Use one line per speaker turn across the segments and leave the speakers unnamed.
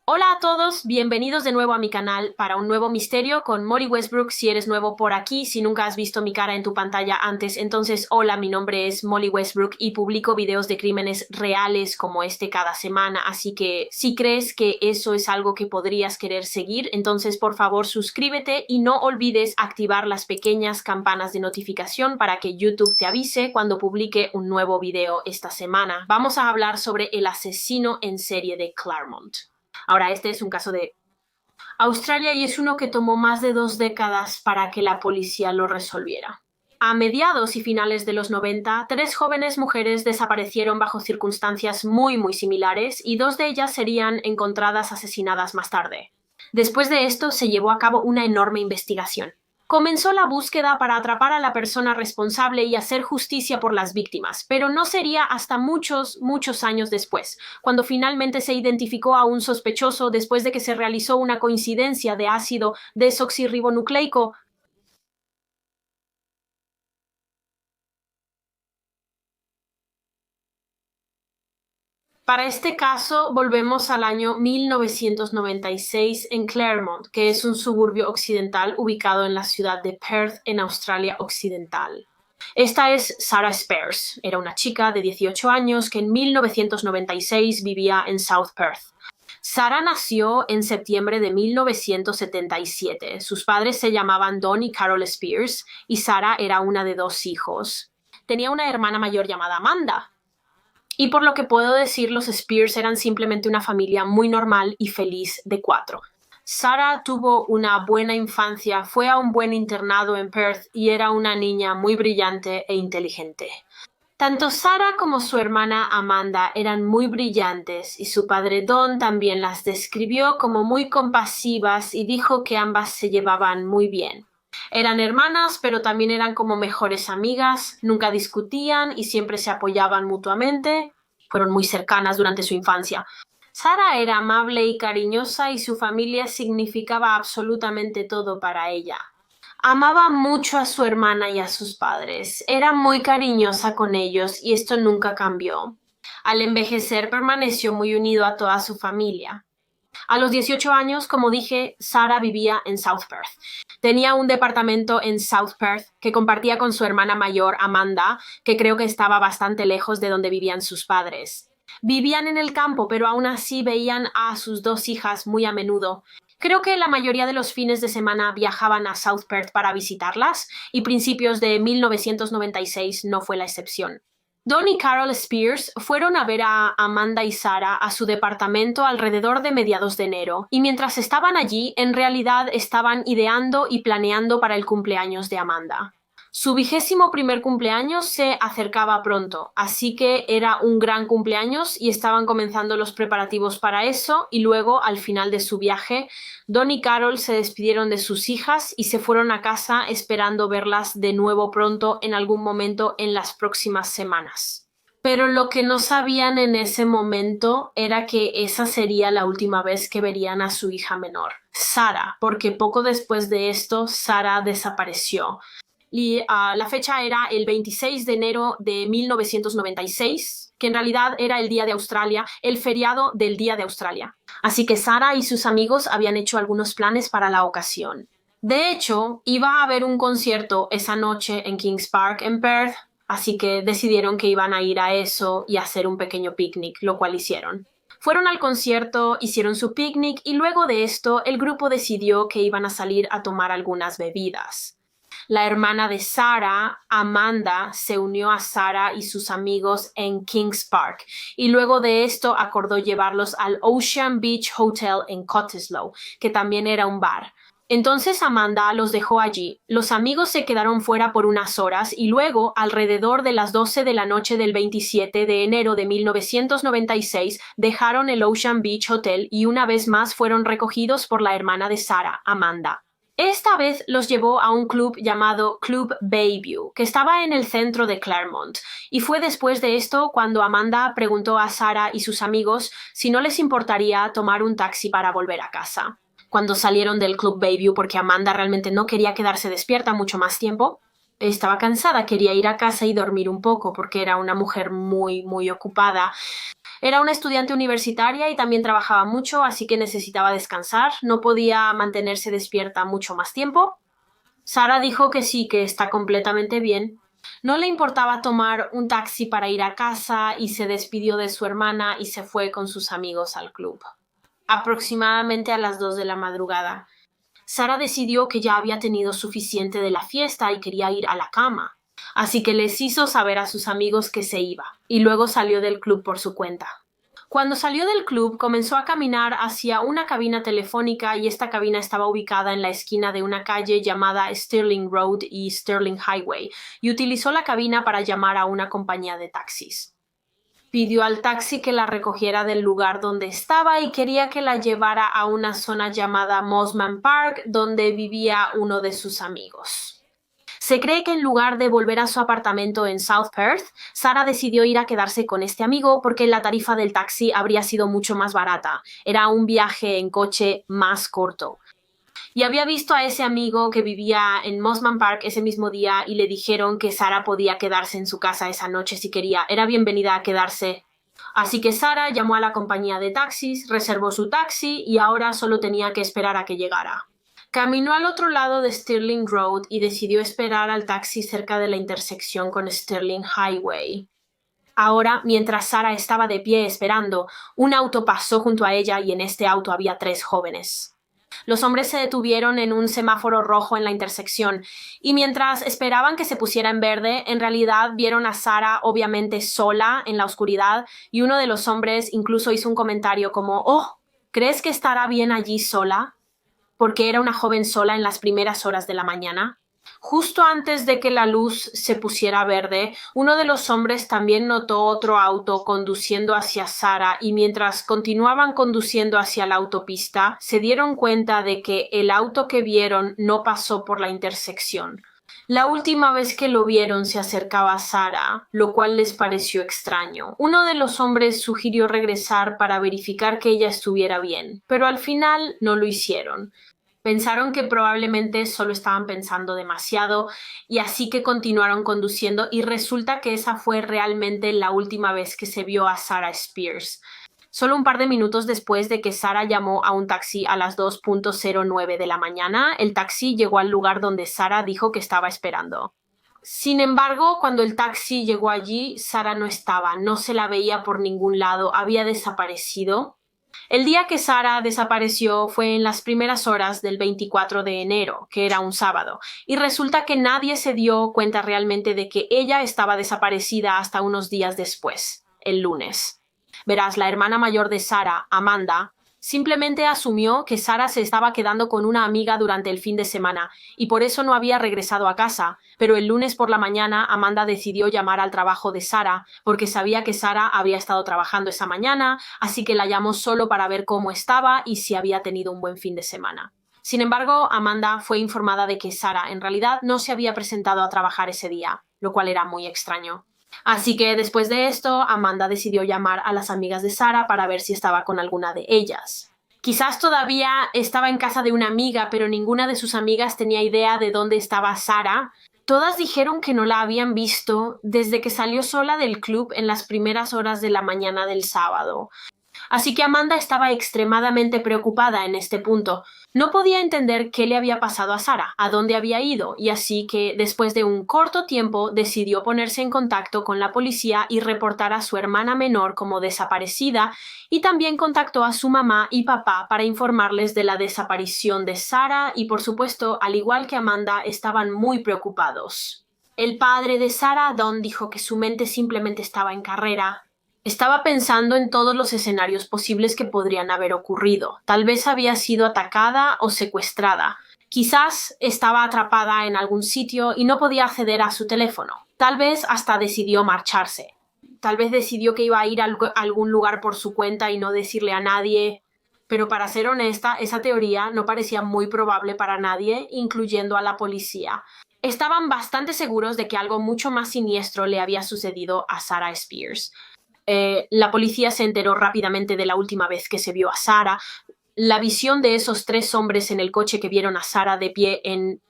Hola a todos, bienvenidos de nuevo a mi canal para un nuevo misterio con Molly Westbrook. Si eres nuevo por aquí, si nunca has visto mi cara en tu pantalla antes, entonces hola, mi nombre es Molly Westbrook y publico videos de crímenes reales como este cada semana, así que si crees que eso es algo que podrías querer seguir, entonces por favor suscríbete y no olvides activar las pequeñas campanas de notificación para que YouTube te avise cuando publique un nuevo video esta semana. Vamos a hablar sobre el asesino en serie de Claremont. Ahora, este es un caso de Australia y es uno que tomó más de 2 décadas para que la policía lo resolviera. A mediados y finales de los 90, 3 jóvenes mujeres desaparecieron bajo circunstancias muy similares y 2 de ellas serían encontradas asesinadas más tarde. Después de esto se llevó a cabo una enorme investigación. Comenzó la búsqueda para atrapar a la persona responsable y hacer justicia por las víctimas, pero no sería hasta muchos años después, cuando finalmente se identificó a un sospechoso después de que se realizó una coincidencia de ácido desoxirribonucleico. Para este caso, volvemos al año 1996 en Claremont, que es un suburbio occidental ubicado en la ciudad de Perth, en Australia Occidental. Esta es Sarah Spears. Era una chica de 18 años que en 1996 vivía en South Perth. Sarah nació en septiembre de 1977. Sus padres se llamaban Don y Carol Spears y Sarah era una de 2 hijos. Tenía una hermana mayor llamada Amanda. Y por lo que puedo decir, los Spears eran simplemente una familia muy normal y feliz de 4. Sarah tuvo una buena infancia, fue a un buen internado en Perth y era una niña muy brillante e inteligente. Tanto Sarah como su hermana Amanda eran muy brillantes y su padre Don también las describió como muy compasivas y dijo que ambas se llevaban muy bien. Eran hermanas, pero también eran como mejores amigas, nunca discutían y siempre se apoyaban mutuamente. Fueron muy cercanas durante su infancia. Sarah era amable y cariñosa y su familia significaba absolutamente todo para ella. Amaba mucho a su hermana y a sus padres. Era muy cariñosa con ellos y esto nunca cambió. Al envejecer permaneció muy unido a toda su familia. A los 18 años, como dije, Sarah vivía en South Perth. Tenía un departamento en South Perth que compartía con su hermana mayor, Amanda, que creo que estaba bastante lejos de donde vivían sus padres. Vivían en el campo, pero aún así veían a sus 2 hijas muy a menudo. Creo que la mayoría de los fines de semana viajaban a South Perth para visitarlas, y principios de 1996 no fue la excepción. Don y Carol Spears fueron a ver a Amanda y Sarah a su departamento alrededor de mediados de enero, y mientras estaban allí, en realidad estaban ideando y planeando para el cumpleaños de Amanda. Su 21º cumpleaños se acercaba pronto, así que era un gran cumpleaños y estaban comenzando los preparativos para eso, y luego, al final de su viaje, Don y Carol se despidieron de sus hijas y se fueron a casa esperando verlas de nuevo pronto en algún momento en las próximas semanas. Pero lo que no sabían en ese momento era que esa sería la última vez que verían a su hija menor, Sarah, porque poco después de esto, Sarah desapareció. Y la fecha era el 26 de enero de 1996, que en realidad era el Día de Australia, el feriado del Día de Australia. Así que Sarah y sus amigos habían hecho algunos planes para la ocasión. De hecho, iba a haber un concierto esa noche en Kings Park, en Perth, así que decidieron que iban a ir a eso y hacer un pequeño picnic, lo cual hicieron. Fueron al concierto, hicieron su picnic y luego de esto el grupo decidió que iban a salir a tomar algunas bebidas. La hermana de Sarah, Amanda, se unió a Sarah y sus amigos en Kings Park y luego de esto acordó llevarlos al Ocean Beach Hotel en Cottesloe, que también era un bar. Entonces Amanda los dejó allí. Los amigos se quedaron fuera por unas horas y luego, alrededor de las 12 de la noche del 27 de enero de 1996, dejaron el Ocean Beach Hotel y una vez más fueron recogidos por la hermana de Sarah, Amanda. Esta vez los llevó a un club llamado Club Bayview, que estaba en el centro de Claremont, y fue después de esto cuando Amanda preguntó a Sarah y sus amigos si no les importaría tomar un taxi para volver a casa. Cuando salieron del Club Bayview, porque Amanda realmente no quería quedarse despierta mucho más tiempo, estaba cansada, quería ir a casa y dormir un poco, porque era una mujer muy ocupada. Era una estudiante universitaria y también trabajaba mucho, así que necesitaba descansar. No podía mantenerse despierta mucho más tiempo. Sara dijo que sí, que está completamente bien. No le importaba tomar un taxi para ir a casa y se despidió de su hermana y se fue con sus amigos al club. Aproximadamente a las 2 de la madrugada. Sara decidió que ya había tenido suficiente de la fiesta y quería ir a la cama. Así que les hizo saber a sus amigos que se iba, y luego salió del club por su cuenta. Cuando salió del club, comenzó a caminar hacia una cabina telefónica y esta cabina estaba ubicada en la esquina de una calle llamada Stirling Road y Stirling Highway, y utilizó la cabina para llamar a una compañía de taxis. Pidió al taxi que la recogiera del lugar donde estaba y quería que la llevara a una zona llamada Mosman Park, donde vivía uno de sus amigos. Se cree que en lugar de volver a su apartamento en South Perth, Sara decidió ir a quedarse con este amigo porque la tarifa del taxi habría sido mucho más barata. Era un viaje en coche más corto. Y había visto a ese amigo que vivía en Mosman Park ese mismo día y le dijeron que Sara podía quedarse en su casa esa noche si quería. Era bienvenida a quedarse. Así que Sara llamó a la compañía de taxis, reservó su taxi y ahora solo tenía que esperar a que llegara. Caminó al otro lado de Stirling Road y decidió esperar al taxi cerca de la intersección con Stirling Highway. Ahora, mientras Sara estaba de pie esperando, un auto pasó junto a ella y en este auto había 3 jóvenes. Los hombres se detuvieron en un semáforo rojo en la intersección y mientras esperaban que se pusiera en verde, en realidad vieron a Sara obviamente sola en la oscuridad y uno de los hombres incluso hizo un comentario como «Oh, ¿crees que estará bien allí sola?» Porque era una joven sola en las primeras horas de la mañana. Justo antes de que la luz se pusiera verde, uno de los hombres también notó otro auto conduciendo hacia Sara y mientras continuaban conduciendo hacia la autopista, se dieron cuenta de que el auto que vieron no pasó por la intersección. La última vez que lo vieron se acercaba a Sara, lo cual les pareció extraño. Uno de los hombres sugirió regresar para verificar que ella estuviera bien, pero al final no lo hicieron. Pensaron que probablemente solo estaban pensando demasiado y así que continuaron conduciendo y resulta que esa fue realmente la última vez que se vio a Sara Spears. Solo un par de minutos después de que Sara llamó a un taxi a las 2:09 de la mañana, el taxi llegó al lugar donde Sara dijo que estaba esperando. Sin embargo, cuando el taxi llegó allí, Sara no estaba, no se la veía por ningún lado, había desaparecido. El día que Sara desapareció fue en las primeras horas del 24 de enero, que era un sábado, y resulta que nadie se dio cuenta realmente de que ella estaba desaparecida hasta unos días después, el lunes. Verás, la hermana mayor de Sara, Amanda, simplemente asumió que Sara se estaba quedando con una amiga durante el fin de semana y por eso no había regresado a casa, pero el lunes por la mañana Amanda decidió llamar al trabajo de Sara porque sabía que Sara había estado trabajando esa mañana, así que la llamó solo para ver cómo estaba y si había tenido un buen fin de semana. Sin embargo, Amanda fue informada de que Sara en realidad no se había presentado a trabajar ese día, lo cual era muy extraño. Así que después de esto, Amanda decidió llamar a las amigas de Sara para ver si estaba con alguna de ellas. Quizás todavía estaba en casa de una amiga, pero ninguna de sus amigas tenía idea de dónde estaba Sara. Todas dijeron que no la habían visto desde que salió sola del club en las primeras horas de la mañana del sábado. Así que Amanda estaba extremadamente preocupada en este punto. No podía entender qué le había pasado a Sara, a dónde había ido, y así que, después de un corto tiempo, decidió ponerse en contacto con la policía y reportar a su hermana menor como desaparecida, y también contactó a su mamá y papá para informarles de la desaparición de Sara y, por supuesto, al igual que Amanda, estaban muy preocupados. El padre de Sara, Don, dijo que su mente simplemente estaba en carrera. Estaba pensando en todos los escenarios posibles que podrían haber ocurrido. Tal vez había sido atacada o secuestrada. Quizás estaba atrapada en algún sitio y no podía acceder a su teléfono. Tal vez hasta decidió marcharse. Tal vez decidió que iba a ir a algún lugar por su cuenta y no decirle a nadie. Pero para ser honesta, esa teoría no parecía muy probable para nadie, incluyendo a la policía. Estaban bastante seguros de que algo mucho más siniestro le había sucedido a Sara Spears. La policía se enteró rápidamente de la última vez que se vio a Sara. La visión de esos 3 hombres en el coche que vieron a Sara de pie en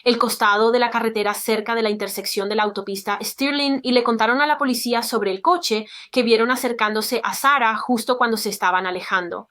el costado de la carretera cerca de la intersección de la autopista Stirling y le contaron a la policía sobre el coche que vieron acercándose a Sarah justo cuando se estaban alejando.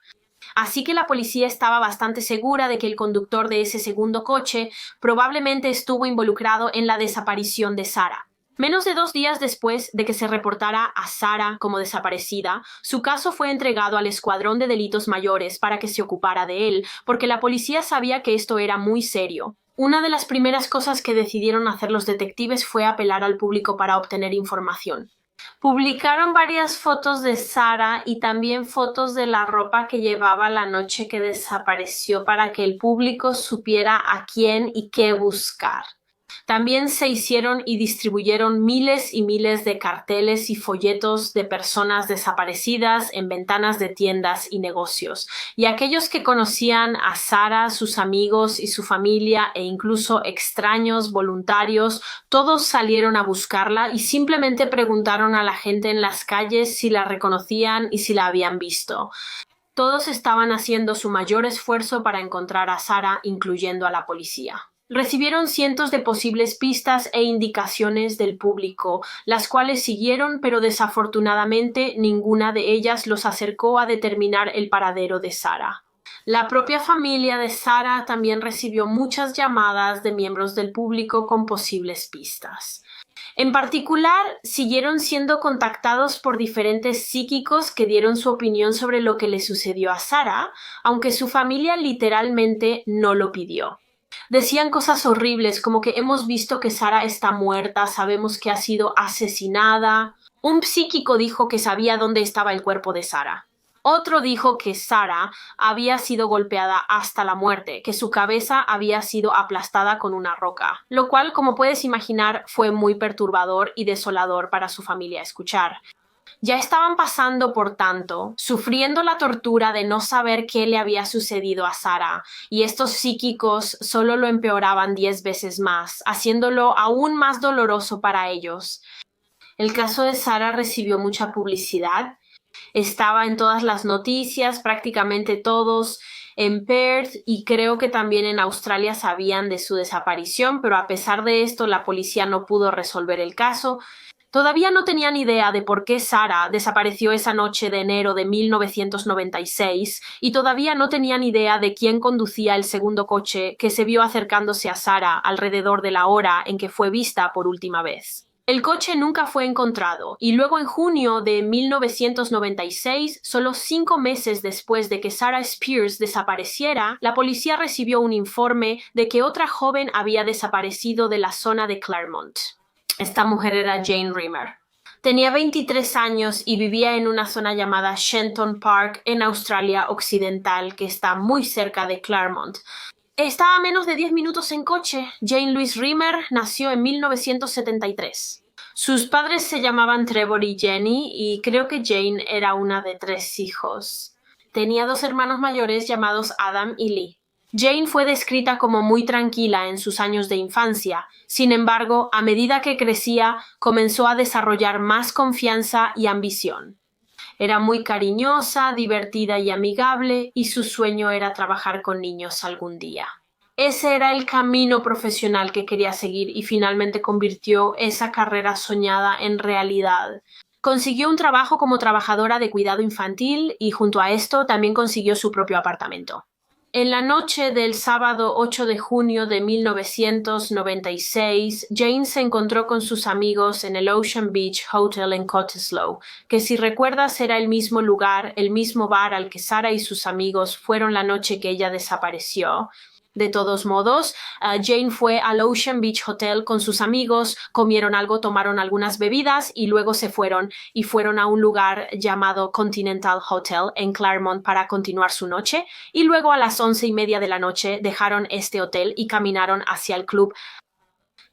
Así que la policía estaba bastante segura de que el conductor de ese segundo coche probablemente estuvo involucrado en la desaparición de Sarah. Menos de 2 días después de que se reportara a Sarah como desaparecida, su caso fue entregado al Escuadrón de Delitos Mayores para que se ocupara de él, porque la policía sabía que esto era muy serio. Una de las primeras cosas que decidieron hacer los detectives fue apelar al público para obtener información. Publicaron varias fotos de Sarah y también fotos de la ropa que llevaba la noche que desapareció para que el público supiera a quién y qué buscar. También se hicieron y distribuyeron miles y miles de carteles y folletos de personas desaparecidas en ventanas de tiendas y negocios. Y aquellos que conocían a Sarah, sus amigos y su familia e incluso extraños, voluntarios, todos salieron a buscarla y simplemente preguntaron a la gente en las calles si la reconocían y si la habían visto. Todos estaban haciendo su mayor esfuerzo para encontrar a Sarah, incluyendo a la policía. Recibieron cientos de posibles pistas e indicaciones del público, las cuales siguieron, pero desafortunadamente ninguna de ellas los acercó a determinar el paradero de Sarah. La propia familia de Sarah también recibió muchas llamadas de miembros del público con posibles pistas. En particular, siguieron siendo contactados por diferentes psíquicos que dieron su opinión sobre lo que le sucedió a Sarah, aunque su familia literalmente no lo pidió. Decían cosas horribles como que hemos visto que Sarah está muerta, sabemos que ha sido asesinada. Un psíquico dijo que sabía dónde estaba el cuerpo de Sarah. Otro dijo que Sarah había sido golpeada hasta la muerte, que su cabeza había sido aplastada con una roca, lo cual, como puedes imaginar, fue muy perturbador y desolador para su familia escuchar. Ya estaban pasando por tanto, sufriendo la tortura de no saber qué le había sucedido a Sarah, y estos psíquicos solo lo empeoraban 10 veces más, haciéndolo aún más doloroso para ellos. El caso de Sarah recibió mucha publicidad, estaba en todas las noticias, prácticamente todos en Perth y creo que también en Australia sabían de su desaparición, pero a pesar de esto la policía no pudo resolver el caso. Todavía no tenían idea de por qué Sarah desapareció esa noche de enero de 1996 y todavía no tenían idea de quién conducía el segundo coche que se vio acercándose a Sarah alrededor de la hora en que fue vista por última vez. El coche nunca fue encontrado y luego en junio de 1996, solo 5 meses después de que Sarah Spears desapareciera, la policía recibió un informe de que otra joven había desaparecido de la zona de Claremont. Esta mujer era Jane Rimmer. Tenía 23 años y vivía en una zona llamada Shenton Park en Australia Occidental, que está muy cerca de Claremont. Está a menos de 10 minutos en coche. Jane Louise Rimmer nació en 1973. Sus padres se llamaban Trevor y Jenny y creo que Jane era una de 3 hijos. Tenía 2 hermanos mayores llamados Adam y Lee. Jane fue descrita como muy tranquila en sus años de infancia. Sin embargo, a medida que crecía, comenzó a desarrollar más confianza y ambición. Era muy cariñosa, divertida y amigable, y su sueño era trabajar con niños algún día. Ese era el camino profesional que quería seguir y finalmente convirtió esa carrera soñada en realidad. Consiguió un trabajo como trabajadora de cuidado infantil y junto a esto también consiguió su propio apartamento. En la noche del sábado 8 de junio de 1996, Jane se encontró con sus amigos en el Ocean Beach Hotel en Cottesloe, que si recuerdas era el mismo lugar, el mismo bar al que Sarah y sus amigos fueron la noche que ella desapareció. De todos modos, Jane fue al Ocean Beach Hotel con sus amigos, comieron algo, tomaron algunas bebidas y luego se fueron a un lugar llamado Continental Hotel en Claremont para continuar su noche y luego a las 11:30 de la noche dejaron este hotel y caminaron hacia el club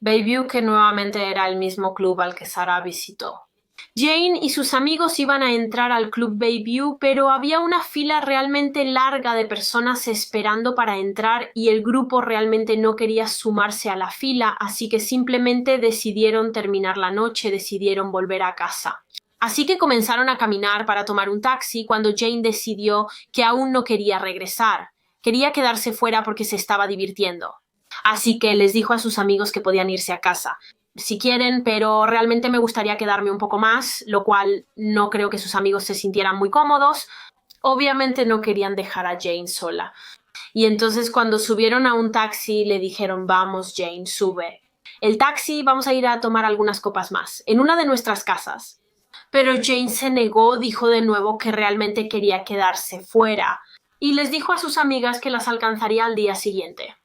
Bayview, que nuevamente era el mismo club al que Sarah visitó. Jane y sus amigos iban a entrar al Club Bayview, pero había una fila realmente larga de personas esperando para entrar y el grupo realmente no quería sumarse a la fila, así que simplemente decidieron terminar la noche, decidieron volver a casa. Así que comenzaron a caminar para tomar un taxi cuando Jane decidió que aún no quería regresar. Quería quedarse fuera porque se estaba divirtiendo. Así que les dijo a sus amigos que podían irse a casa si quieren, pero realmente me gustaría quedarme un poco más, lo cual no creo que sus amigos se sintieran muy cómodos. Obviamente no querían dejar a Jane sola. Y entonces cuando subieron a un taxi le dijeron, vamos Jane, sube. El taxi, vamos a ir a tomar algunas copas más, en una de nuestras casas. Pero Jane se negó, dijo de nuevo que realmente quería quedarse fuera y les dijo a sus amigas que las alcanzaría al día siguiente.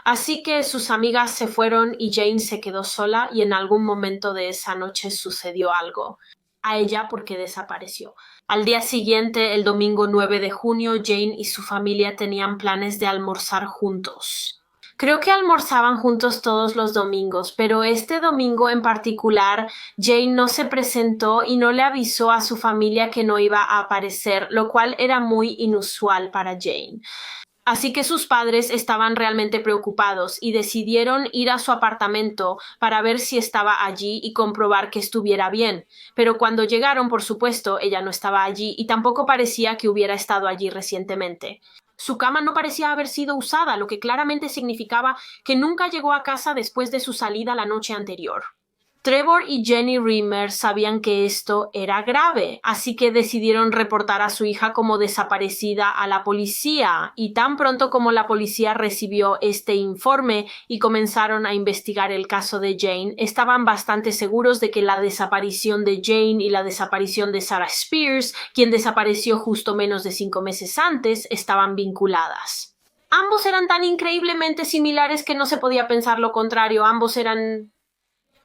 Así que sus amigas se fueron y Jane se quedó sola y en algún momento de esa noche sucedió algo. A ella porque desapareció. Al día siguiente, el domingo 9 de junio, Jane y su familia tenían planes de almorzar juntos. Creo que almorzaban juntos todos los domingos, pero este domingo en particular, Jane no se presentó y no le avisó a su familia que no iba a aparecer, lo cual era muy inusual para Jane. Así que sus padres estaban realmente preocupados y decidieron ir a su apartamento para ver si estaba allí y comprobar que estuviera bien. Pero cuando llegaron, por supuesto, ella no estaba allí y tampoco parecía que hubiera estado allí recientemente. Su cama no parecía haber sido usada, lo que claramente significaba que nunca llegó a casa después de su salida la noche anterior. Trevor y Jenny Rimmer sabían que esto era grave, así que decidieron reportar a su hija como desaparecida a la policía, y tan pronto como la policía recibió este informe y comenzaron a investigar el caso de Jane, estaban bastante seguros de que la desaparición de Jane y la desaparición de Sarah Spears, quien desapareció justo menos de 5 meses antes, estaban vinculadas. Ambos eran tan increíblemente similares que no se podía pensar lo contrario. Ambos eran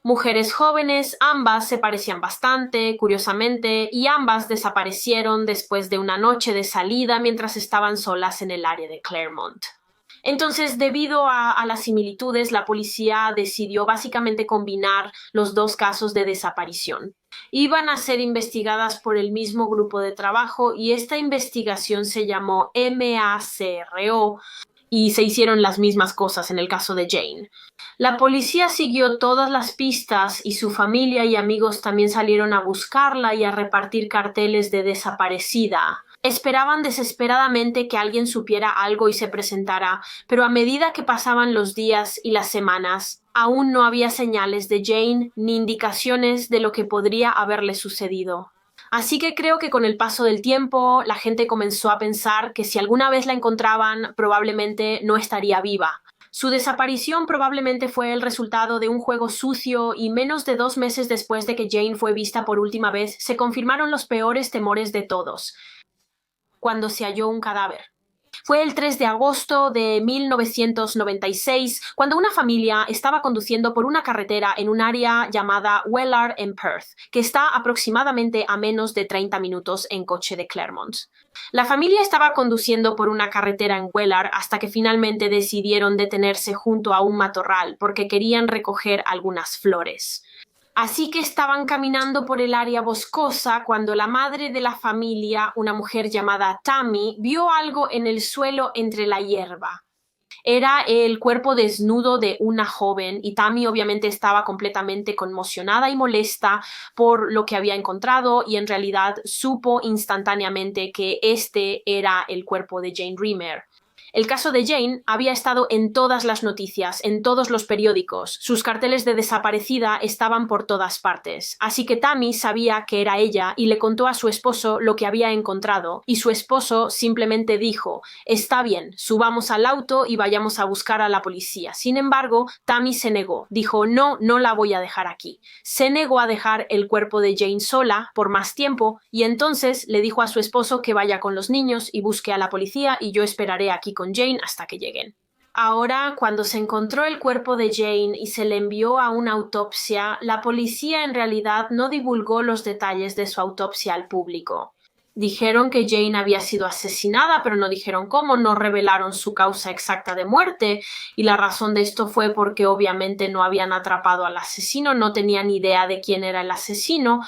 mujeres jóvenes, ambas se parecían bastante, curiosamente, y ambas desaparecieron después de una noche de salida mientras estaban solas en el área de Claremont. Entonces, debido a las similitudes, la policía decidió básicamente combinar los dos casos de desaparición. Iban a ser investigadas por el mismo grupo de trabajo y esta investigación se llamó MACRO y se hicieron las mismas cosas en el caso de Jane. La policía siguió todas las pistas y su familia y amigos también salieron a buscarla y a repartir carteles de desaparecida. Esperaban desesperadamente que alguien supiera algo y se presentara, pero a medida que pasaban los días y las semanas, aún no había señales de Jane ni indicaciones de lo que podría haberle sucedido. Así que creo que con el paso del tiempo la gente comenzó a pensar que si alguna vez la encontraban probablemente no estaría viva. Su desaparición probablemente fue el resultado de un juego sucio y menos de 2 meses después de que Jane fue vista por última vez se confirmaron los peores temores de todos, cuando se halló un cadáver. Fue el 3 de agosto de 1996 cuando una familia estaba conduciendo por una carretera en un área llamada Wellard en Perth, que está aproximadamente a menos de 30 minutos en coche de Claremont. La familia estaba conduciendo por una carretera en Wellard hasta que finalmente decidieron detenerse junto a un matorral porque querían recoger algunas flores. Así que estaban caminando por el área boscosa cuando la madre de la familia, una mujer llamada Tammy, vio algo en el suelo entre la hierba. Era el cuerpo desnudo de una joven y Tammy obviamente estaba completamente conmocionada y molesta por lo que había encontrado y en realidad supo instantáneamente que este era el cuerpo de Jane Rimmer. El caso de Jane había estado en todas las noticias, en todos los periódicos. Sus carteles de desaparecida estaban por todas partes. Así que Tammy sabía que era ella y le contó a su esposo lo que había encontrado. Y su esposo simplemente dijo, está bien, subamos al auto y vayamos a buscar a la policía. Sin embargo, Tammy se negó. Dijo, no, no la voy a dejar aquí. Se negó a dejar el cuerpo de Jane sola por más tiempo y entonces le dijo a su esposo que vaya con los niños y busque a la policía y yo esperaré aquí con Jane hasta que lleguen. Ahora, cuando se encontró el cuerpo de Jane y se le envió a una autopsia, la policía en realidad no divulgó los detalles de su autopsia al público. Dijeron que Jane había sido asesinada, pero no dijeron cómo, no revelaron su causa exacta de muerte, y la razón de esto fue porque obviamente no habían atrapado al asesino, no tenían idea de quién era el asesino.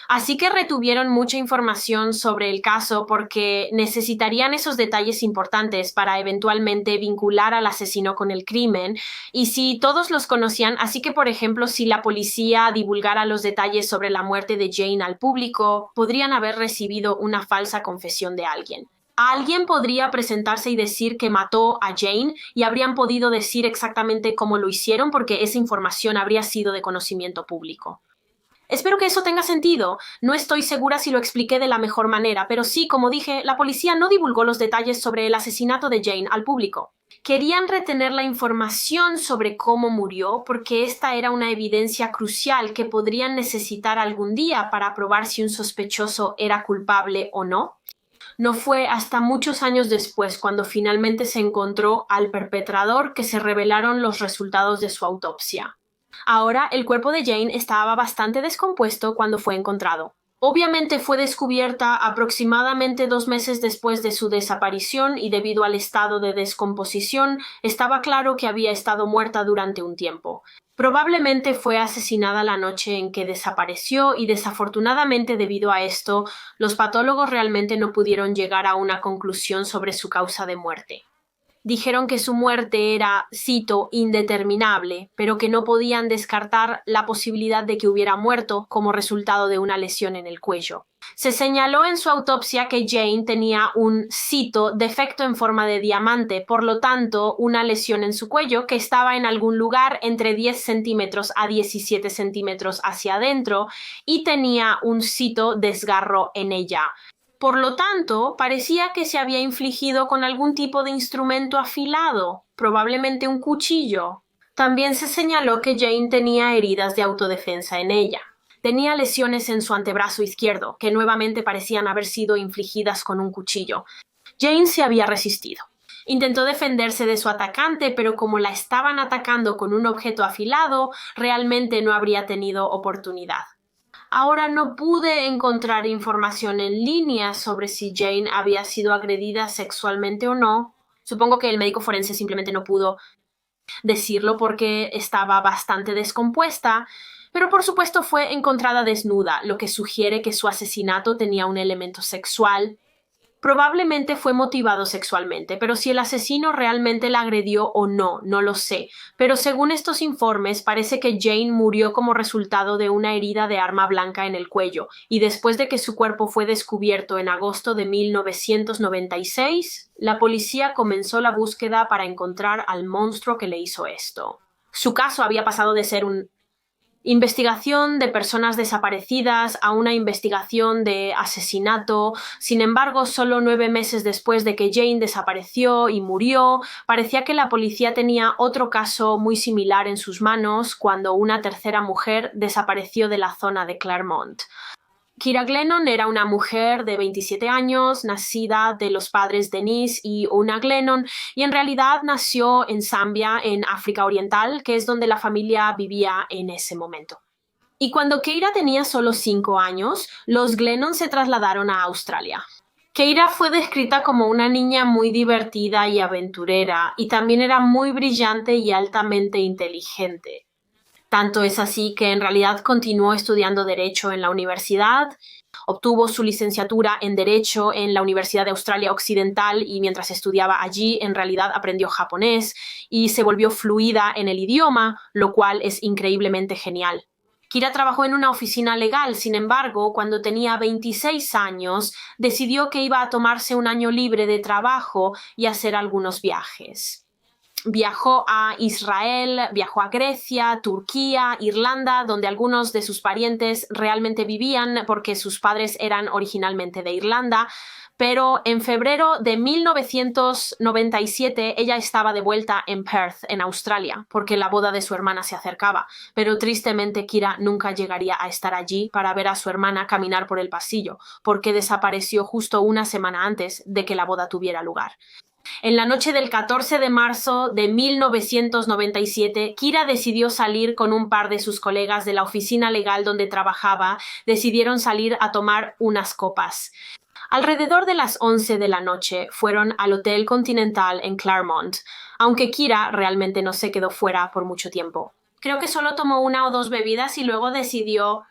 Así que retuvieron mucha información sobre el caso porque necesitarían esos detalles importantes para eventualmente vincular al asesino con el crimen y si todos los conocían, así que por ejemplo si la policía divulgara los detalles sobre la muerte de Jane al público, podrían haber recibido una falsa confesión de alguien. Alguien podría presentarse y decir que mató a Jane y habrían podido decir exactamente cómo lo hicieron porque esa información habría sido de conocimiento público. Espero que eso tenga sentido. No estoy segura si lo expliqué de la mejor manera, pero sí, como dije, la policía no divulgó los detalles sobre el asesinato de Jane al público. Querían retener la información sobre cómo murió porque esta era una evidencia crucial que podrían necesitar algún día para probar si un sospechoso era culpable o no. No fue hasta muchos años después, cuando finalmente se encontró al perpetrador, que se revelaron los resultados de su autopsia. Ahora, el cuerpo de Jane estaba bastante descompuesto cuando fue encontrado. Obviamente fue descubierta aproximadamente 2 meses después de su desaparición y debido al estado de descomposición, estaba claro que había estado muerta durante un tiempo. Probablemente fue asesinada la noche en que desapareció y desafortunadamente debido a esto, los patólogos realmente no pudieron llegar a una conclusión sobre su causa de muerte. Dijeron que su muerte era, cito, indeterminable, pero que no podían descartar la posibilidad de que hubiera muerto como resultado de una lesión en el cuello. Se señaló en su autopsia que Jane tenía un, cito, defecto en forma de diamante, por lo tanto, una lesión en su cuello que estaba en algún lugar entre 10 centímetros a 17 centímetros hacia adentro y tenía un, cito, desgarro en ella. Por lo tanto, parecía que se había infligido con algún tipo de instrumento afilado, probablemente un cuchillo. También se señaló que Jane tenía heridas de autodefensa en ella. Tenía lesiones en su antebrazo izquierdo, que nuevamente parecían haber sido infligidas con un cuchillo. Jane se había resistido. Intentó defenderse de su atacante, pero como la estaban atacando con un objeto afilado, realmente no habría tenido oportunidad. Ahora no pude encontrar información en línea sobre si Jane había sido agredida sexualmente o no. Supongo que el médico forense simplemente no pudo decirlo porque estaba bastante descompuesta, pero por supuesto fue encontrada desnuda, lo que sugiere que su asesinato tenía un elemento sexual. Probablemente fue motivado sexualmente, pero si el asesino realmente la agredió o no, no lo sé. Pero según estos informes, parece que Jane murió como resultado de una herida de arma blanca en el cuello, y después de que su cuerpo fue descubierto en agosto de 1996, la policía comenzó la búsqueda para encontrar al monstruo que le hizo esto. Su caso había pasado de ser un investigación de personas desaparecidas a una investigación de asesinato. Sin embargo, solo 9 meses después de que Jane desapareció y murió, parecía que la policía tenía otro caso muy similar en sus manos cuando una tercera mujer desapareció de la zona de Claremont. Kira Glennon era una mujer de 27 años, nacida de los padres Denise y Una Glennon, y en realidad nació en Zambia, en África Oriental, que es donde la familia vivía en ese momento. Y cuando Keira tenía solo 5 años, los Glennon se trasladaron a Australia. Keira fue descrita como una niña muy divertida y aventurera, y también era muy brillante y altamente inteligente. Tanto es así que en realidad continuó estudiando Derecho en la universidad, obtuvo su licenciatura en Derecho en la Universidad de Australia Occidental y mientras estudiaba allí en realidad aprendió japonés y se volvió fluida en el idioma, lo cual es increíblemente genial. Kira trabajó en una oficina legal, sin embargo, cuando tenía 26 años, decidió que iba a tomarse un año libre de trabajo y hacer algunos viajes. Viajó a Israel, viajó a Grecia, Turquía, Irlanda, donde algunos de sus parientes realmente vivían porque sus padres eran originalmente de Irlanda, pero en febrero de 1997 ella estaba de vuelta en Perth, en Australia, porque la boda de su hermana se acercaba, pero tristemente Kira nunca llegaría a estar allí para ver a su hermana caminar por el pasillo, porque desapareció justo una semana antes de que la boda tuviera lugar. En la noche del 14 de marzo de 1997, Kira decidió salir con un par de sus colegas de la oficina legal donde trabajaba. Decidieron salir a tomar unas copas. Alrededor de las 11 de la noche fueron al Hotel Continental en Claremont, aunque Kira realmente no se quedó fuera por mucho tiempo. Creo que solo tomó 1 o 2 bebidas y luego decidió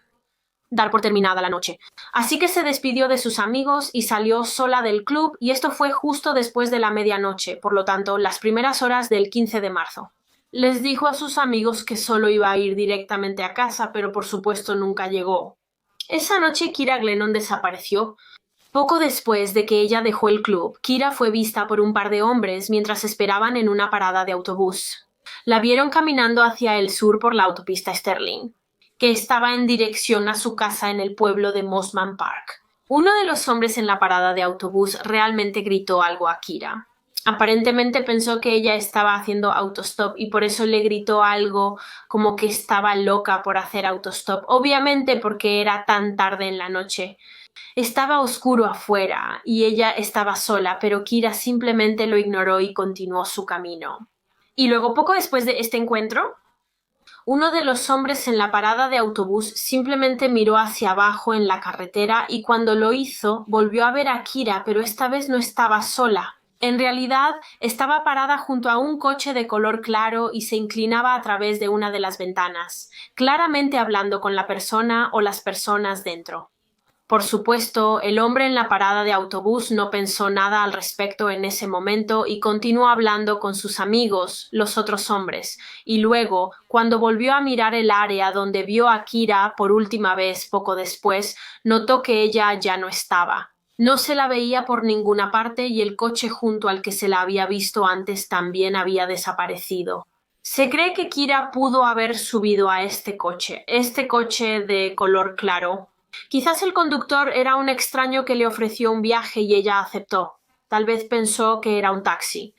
dar por terminada la noche. Así que se despidió de sus amigos y salió sola del club, y esto fue justo después de la medianoche, por lo tanto, las primeras horas del 15 de marzo. Les dijo a sus amigos que solo iba a ir directamente a casa, pero por supuesto nunca llegó. Esa noche Kira Glennon desapareció. Poco después de que ella dejó el club, Kira fue vista por un par de hombres mientras esperaban en una parada de autobús. La vieron caminando hacia el sur por la autopista Sterling, que estaba en dirección a su casa en el pueblo de Mosman Park. Uno de los hombres en la parada de autobús realmente gritó algo a Kira. Aparentemente pensó que ella estaba haciendo autostop y por eso le gritó algo como que estaba loca por hacer autostop, obviamente porque era tan tarde en la noche. Estaba oscuro afuera y ella estaba sola, pero Kira simplemente lo ignoró y continuó su camino. Y luego, poco después de este encuentro, uno de los hombres en la parada de autobús simplemente miró hacia abajo en la carretera y cuando lo hizo volvió a ver a Kira, pero esta vez no estaba sola. En realidad, estaba parada junto a un coche de color claro y se inclinaba a través de una de las ventanas, claramente hablando con la persona o las personas dentro. Por supuesto, el hombre en la parada de autobús no pensó nada al respecto en ese momento y continuó hablando con sus amigos, los otros hombres, y luego, cuando volvió a mirar el área donde vio a Kira por última vez poco después, notó que ella ya no estaba. No se la veía por ninguna parte y el coche junto al que se la había visto antes también había desaparecido. Se cree que Kira pudo haber subido a este coche de color claro. Quizás el conductor era un extraño que le ofreció un viaje y ella aceptó. Tal vez pensó que era un taxi.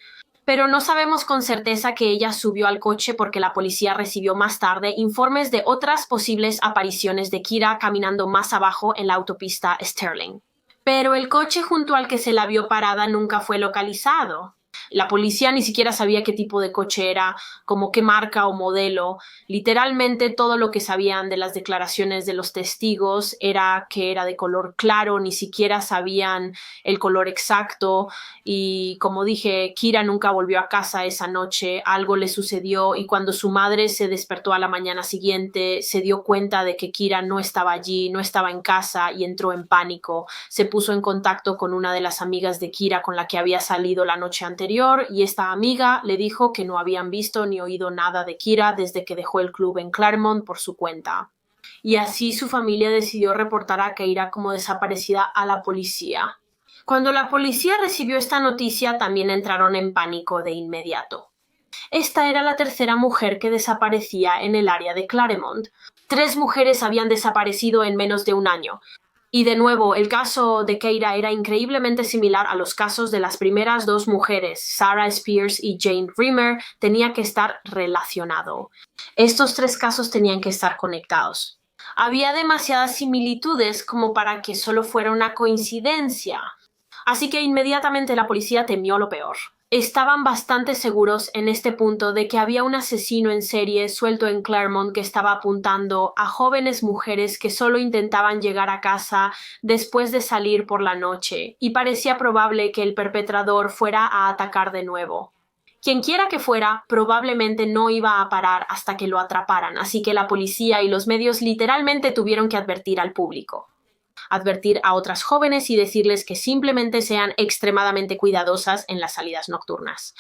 Pero no sabemos con certeza que ella subió al coche porque la policía recibió más tarde informes de otras posibles apariciones de Kira caminando más abajo en la autopista Sterling. Pero el coche junto al que se la vio parada nunca fue localizado. La policía ni siquiera sabía qué tipo de coche era, como qué marca o modelo. Literalmente todo lo que sabían de las declaraciones de los testigos era que era de color claro, ni siquiera sabían el color exacto y como dije, Kira nunca volvió a casa esa noche, algo le sucedió y cuando su madre se despertó a la mañana siguiente se dio cuenta de que Kira no estaba allí, no estaba en casa y entró en pánico. Se puso en contacto con una de las amigas de Kira con la que había salido la noche anterior y esta amiga le dijo que no habían visto ni oído nada de Kira desde que dejó el club en Claremont por su cuenta. Y así su familia decidió reportar a Kira como desaparecida a la policía. Cuando la policía recibió esta noticia también entraron en pánico de inmediato. Esta era la tercera mujer que desaparecía en el área de Claremont. 3 mujeres habían desaparecido en menos de un año. Y de nuevo, el caso de Kira era increíblemente similar a los casos de las primeras 2 mujeres, Sarah Spears y Jane Rimmer, tenía que estar relacionado. Estos 3 casos tenían que estar conectados. Había demasiadas similitudes como para que solo fuera una coincidencia. Así que inmediatamente la policía temió lo peor. Estaban bastante seguros en este punto de que había un asesino en serie suelto en Claremont que estaba apuntando a jóvenes mujeres que solo intentaban llegar a casa después de salir por la noche, y parecía probable que el perpetrador fuera a atacar de nuevo. Quienquiera que fuera, probablemente no iba a parar hasta que lo atraparan, así que la policía y los medios literalmente tuvieron que advertir al público. Advertir a otras jóvenes y decirles que simplemente sean extremadamente cuidadosas en las salidas nocturnas.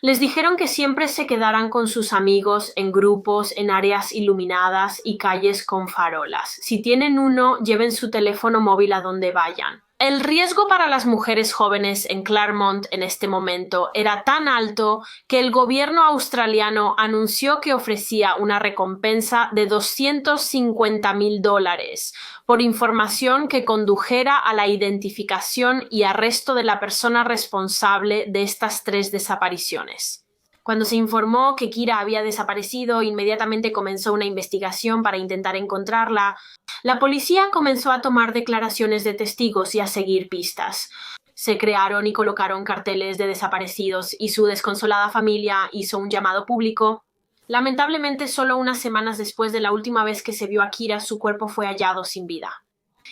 Les dijeron que siempre se quedaran con sus amigos en grupos, en áreas iluminadas y calles con farolas. Si tienen uno, lleven su teléfono móvil a donde vayan. El riesgo para las mujeres jóvenes en Claremont en este momento era tan alto que el gobierno australiano anunció que ofrecía una recompensa de $250,000 por información que condujera a la identificación y arresto de la persona responsable de estas 3 desapariciones. Cuando se informó que Kira había desaparecido, inmediatamente comenzó una investigación para intentar encontrarla. La policía comenzó a tomar declaraciones de testigos y a seguir pistas. Se crearon y colocaron carteles de desaparecidos y su desconsolada familia hizo un llamado público. Lamentablemente, solo unas semanas después de la última vez que se vio a Kira, su cuerpo fue hallado sin vida.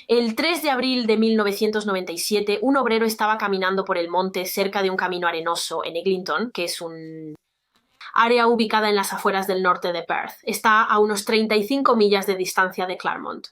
El 3 de abril de 1997, un obrero estaba caminando por el monte cerca de un camino arenoso en Eglinton, que es un área ubicada en las afueras del norte de Perth. Está a unos 35 millas de distancia de Claremont.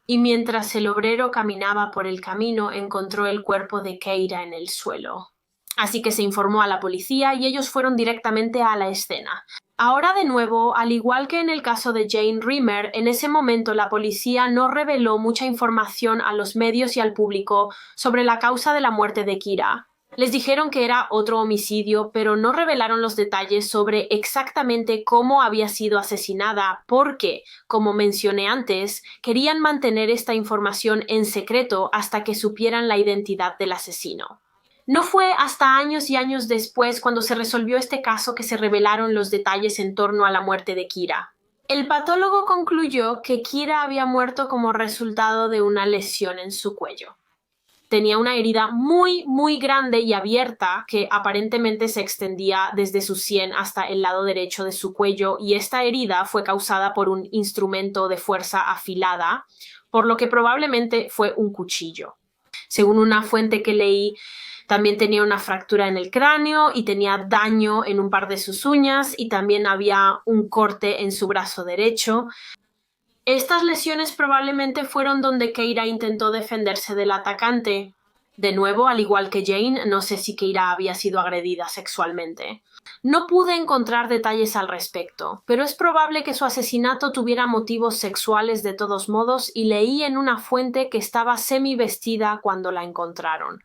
Y mientras el obrero caminaba por el camino, encontró el cuerpo de Kira en el suelo. Así que se informó a la policía y ellos fueron directamente a la escena. Ahora de nuevo, al igual que en el caso de Jane Rimmer, en ese momento la policía no reveló mucha información a los medios y al público sobre la causa de la muerte de Kira. Les dijeron que era otro homicidio, pero no revelaron los detalles sobre exactamente cómo había sido asesinada porque, como mencioné antes, querían mantener esta información en secreto hasta que supieran la identidad del asesino. No fue hasta años y años después, cuando se resolvió este caso, que se revelaron los detalles en torno a la muerte de Kira. El patólogo concluyó que Kira había muerto como resultado de una lesión en su cuello. Tenía una herida muy grande y abierta que aparentemente se extendía desde su sien hasta el lado derecho de su cuello, y esta herida fue causada por un instrumento de fuerza afilada, por lo que probablemente fue un cuchillo. Según una fuente que leí, también tenía una fractura en el cráneo y tenía daño en un par de sus uñas, y también había un corte en su brazo derecho. Estas lesiones probablemente fueron donde Keira intentó defenderse del atacante. De nuevo, al igual que Jane, no sé si Keira había sido agredida sexualmente. No pude encontrar detalles al respecto, pero es probable que su asesinato tuviera motivos sexuales de todos modos, y leí en una fuente que estaba semi-vestida cuando la encontraron.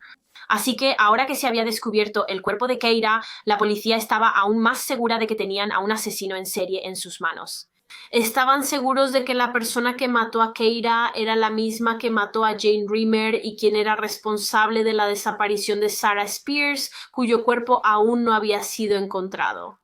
Así que ahora que se había descubierto el cuerpo de Keira, la policía estaba aún más segura de que tenían a un asesino en serie en sus manos. Estaban seguros de que la persona que mató a Keira era la misma que mató a Jane Rimmer y quien era responsable de la desaparición de Sarah Spears, cuyo cuerpo aún no había sido encontrado.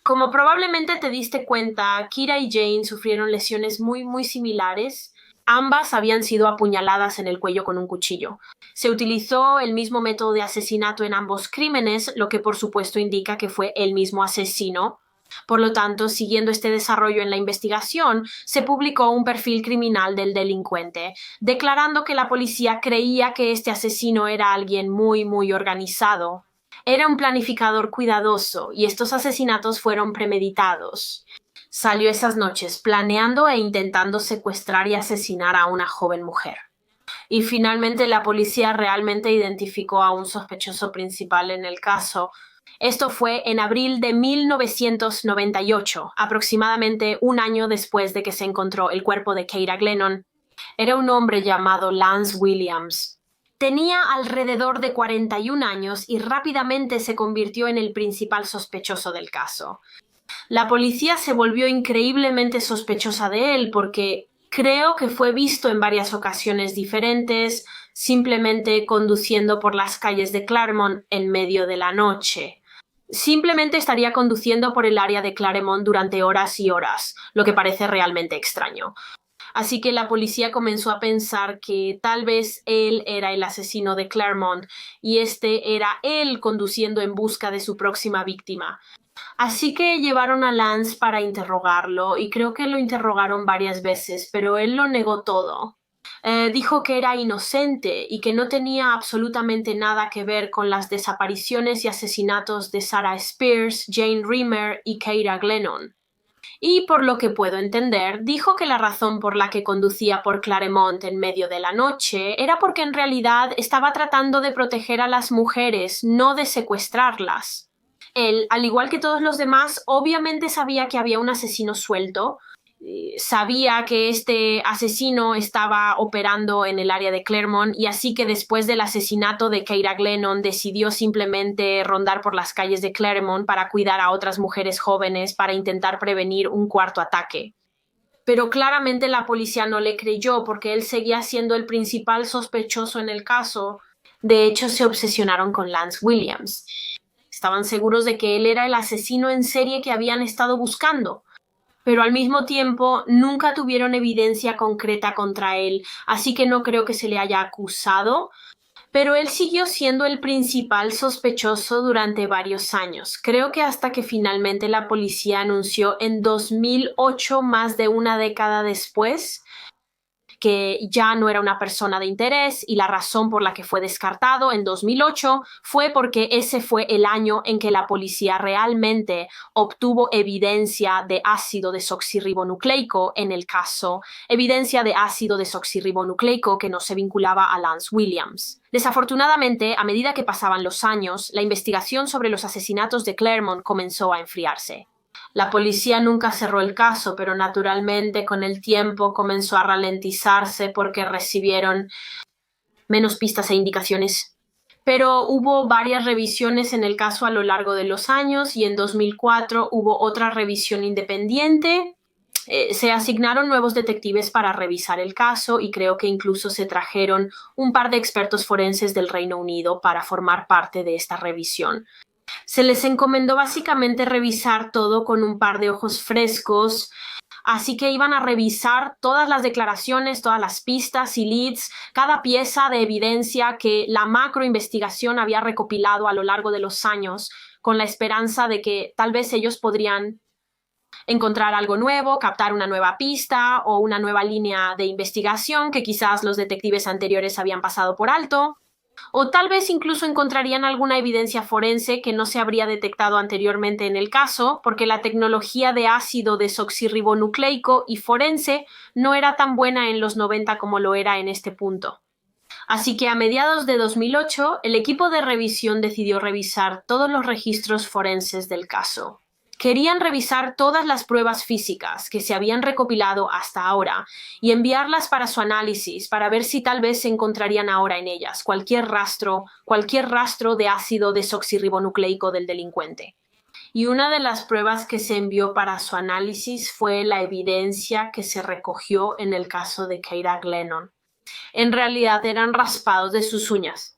Como probablemente te diste cuenta, Kira y Jane sufrieron lesiones muy similares. Ambas habían sido apuñaladas en el cuello con un cuchillo. Se utilizó el mismo método de asesinato en ambos crímenes, lo que por supuesto indica que fue el mismo asesino. Por lo tanto, siguiendo este desarrollo en la investigación, se publicó un perfil criminal del delincuente, declarando que la policía creía que este asesino era alguien muy organizado. Era un planificador cuidadoso y estos asesinatos fueron premeditados. Salió esas noches planeando e intentando secuestrar y asesinar a una joven mujer. Y finalmente la policía realmente identificó a un sospechoso principal en el caso. Esto fue en abril de 1998, aproximadamente un año después de que se encontró el cuerpo de Keira Glennon. Era un hombre llamado Lance Williams. Tenía alrededor de 41 años y rápidamente se convirtió en el principal sospechoso del caso. La policía se volvió increíblemente sospechosa de él porque creo que fue visto en varias ocasiones diferentes, simplemente conduciendo por las calles de Claremont en medio de la noche. Simplemente estaría conduciendo por el área de Claremont durante horas y horas, lo que parece realmente extraño. Así que la policía comenzó a pensar que tal vez él era el asesino de Claremont y este era él conduciendo en busca de su próxima víctima. Así que llevaron a Lance para interrogarlo y creo que lo interrogaron varias veces, pero él lo negó todo. Dijo que era inocente y que no tenía absolutamente nada que ver con las desapariciones y asesinatos de Sarah Spears, Jane Rimmer y Keira Glennon. Y por lo que puedo entender, dijo que la razón por la que conducía por Claremont en medio de la noche era porque en realidad estaba tratando de proteger a las mujeres, no de secuestrarlas. Él, al igual que todos los demás, obviamente sabía que había un asesino suelto. Sabía que este asesino estaba operando en el área de Claremont, y así que después del asesinato de Keira Glennon decidió simplemente rondar por las calles de Claremont para cuidar a otras mujeres jóvenes para intentar prevenir un cuarto ataque. Pero claramente la policía no le creyó porque él seguía siendo el principal sospechoso en el caso. De hecho, se obsesionaron con Lance Williams. Estaban seguros de que él era el asesino en serie que habían estado buscando, pero al mismo tiempo nunca tuvieron evidencia concreta contra él, así que no creo que se le haya acusado, pero él siguió siendo el principal sospechoso durante varios años. Creo que hasta que finalmente la policía anunció en 2008, más de una década después, que ya no era una persona de interés y la razón por la que fue descartado en 2008 fue porque ese fue el año en que la policía realmente obtuvo evidencia de ácido desoxirribonucleico en el caso, evidencia de ácido desoxirribonucleico que no se vinculaba a Lance Williams. Desafortunadamente, a medida que pasaban los años, la investigación sobre los asesinatos de Claremont comenzó a enfriarse. La policía nunca cerró el caso, pero naturalmente con el tiempo comenzó a ralentizarse porque recibieron menos pistas e indicaciones. Pero hubo varias revisiones en el caso a lo largo de los años y en 2004 hubo otra revisión independiente. Se asignaron nuevos detectives para revisar el caso y creo que incluso se trajeron un par de expertos forenses del Reino Unido para formar parte de esta revisión. Se les encomendó básicamente revisar todo con un par de ojos frescos, así que iban a revisar todas las declaraciones, todas las pistas y leads, cada pieza de evidencia que la macroinvestigación había recopilado a lo largo de los años, con la esperanza de que tal vez ellos podrían encontrar algo nuevo, captar una nueva pista o una nueva línea de investigación que quizás los detectives anteriores habían pasado por alto. O tal vez incluso encontrarían alguna evidencia forense que no se habría detectado anteriormente en el caso, porque la tecnología de ácido desoxirribonucleico y forense no era tan buena en los 90 como lo era en este punto. Así que a mediados de 2008, el equipo de revisión decidió revisar todos los registros forenses del caso. Querían revisar todas las pruebas físicas que se habían recopilado hasta ahora y enviarlas para su análisis para ver si tal vez se encontrarían ahora en ellas cualquier rastro de ácido desoxirribonucleico del delincuente. Y una de las pruebas que se envió para su análisis fue la evidencia que se recogió en el caso de Keira Glennon. En realidad eran raspados de sus uñas.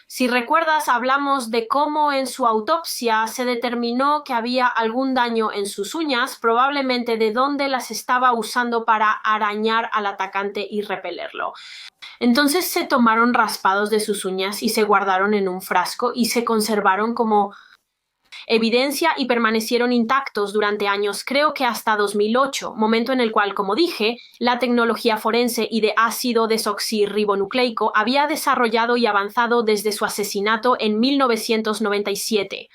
Si recuerdas, hablamos de cómo en su autopsia se determinó que había algún daño en sus uñas, probablemente de dónde las estaba usando para arañar al atacante y repelerlo. Entonces se tomaron raspados de sus uñas y se guardaron en un frasco y se conservaron como evidencia y permanecieron intactos durante años, creo que hasta 2008, momento en el cual, como dije, la tecnología forense y de ácido desoxirribonucleico había desarrollado y avanzado desde su asesinato en 1997.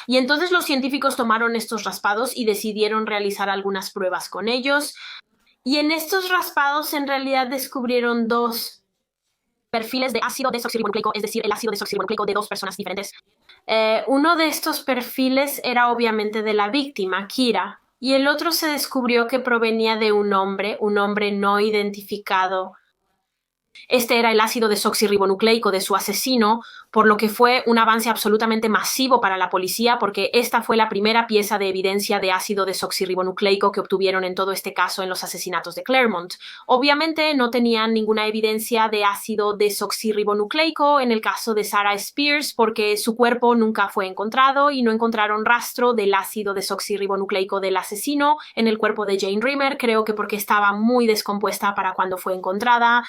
Y entonces los científicos tomaron estos raspados y decidieron realizar algunas pruebas con ellos. Y en estos raspados en realidad descubrieron dos perfiles de ácido desoxirribonucleico, es decir, el ácido desoxirribonucleico de dos personas diferentes. Uno de estos perfiles era obviamente de la víctima, Kira, y el otro se descubrió que provenía de un hombre no identificado. Este era el ácido desoxirribonucleico de su asesino, por lo que fue un avance absolutamente masivo para la policía, porque esta fue la primera pieza de evidencia de ácido desoxirribonucleico que obtuvieron en todo este caso en los asesinatos de Claremont. Obviamente no tenían ninguna evidencia de ácido desoxirribonucleico en el caso de Sarah Spears, porque su cuerpo nunca fue encontrado y no encontraron rastro del ácido desoxirribonucleico del asesino en el cuerpo de Jane Rimmer, creo que porque estaba muy descompuesta para cuando fue encontrada.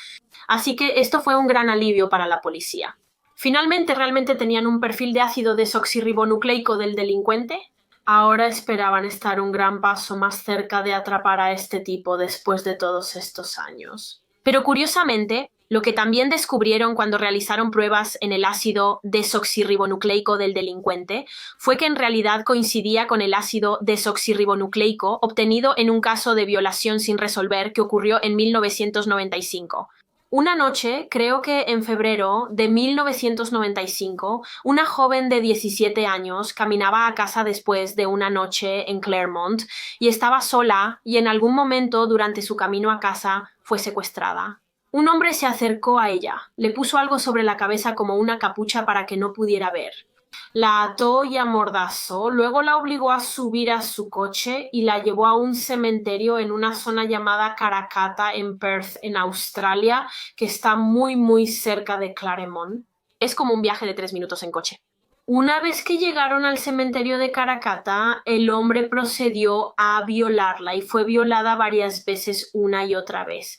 Así que esto fue un gran alivio para la policía. Finalmente, ¿realmente tenían un perfil de ácido desoxirribonucleico del delincuente? Ahora esperaban estar un gran paso más cerca de atrapar a este tipo después de todos estos años. Pero curiosamente, lo que también descubrieron cuando realizaron pruebas en el ácido desoxirribonucleico del delincuente fue que en realidad coincidía con el ácido desoxirribonucleico obtenido en un caso de violación sin resolver que ocurrió en 1995. Una noche, creo que en febrero de 1995, una joven de 17 años caminaba a casa después de una noche en Claremont y estaba sola y en algún momento durante su camino a casa fue secuestrada. Un hombre se acercó a ella, le puso algo sobre la cabeza como una capucha para que no pudiera ver. La ató y amordazó, luego la obligó a subir a su coche y la llevó a un cementerio en una zona llamada Karrakatta en Perth, en Australia, que está muy cerca de Claremont. Es como un viaje de 3 minutos en coche. Una vez que llegaron al cementerio de Karrakatta, el hombre procedió a violarla y fue violada varias veces una y otra vez.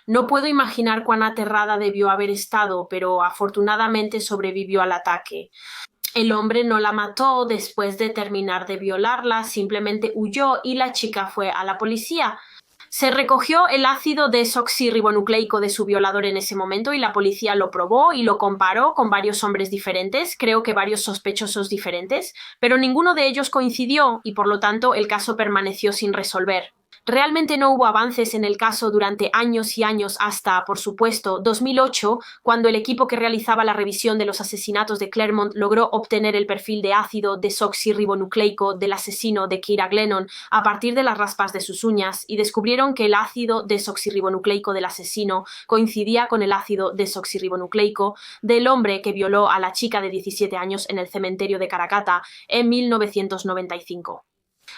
No puedo imaginar cuán aterrada debió haber estado, pero afortunadamente sobrevivió al ataque. El hombre no la mató después de terminar de violarla, simplemente huyó y la chica fue a la policía. Se recogió el ácido desoxirribonucleico de su violador en ese momento y la policía lo probó y lo comparó con varios hombres diferentes, creo que varios sospechosos diferentes, pero ninguno de ellos coincidió y por lo tanto el caso permaneció sin resolver. Realmente no hubo avances en el caso durante años y años hasta, por supuesto, 2008, cuando el equipo que realizaba la revisión de los asesinatos de Claremont logró obtener el perfil de ácido desoxirribonucleico del asesino de Keira Glennon a partir de las raspas de sus uñas y descubrieron que el ácido desoxirribonucleico del asesino coincidía con el ácido desoxirribonucleico del hombre que violó a la chica de 17 años en el cementerio de Karrakatta en 1995.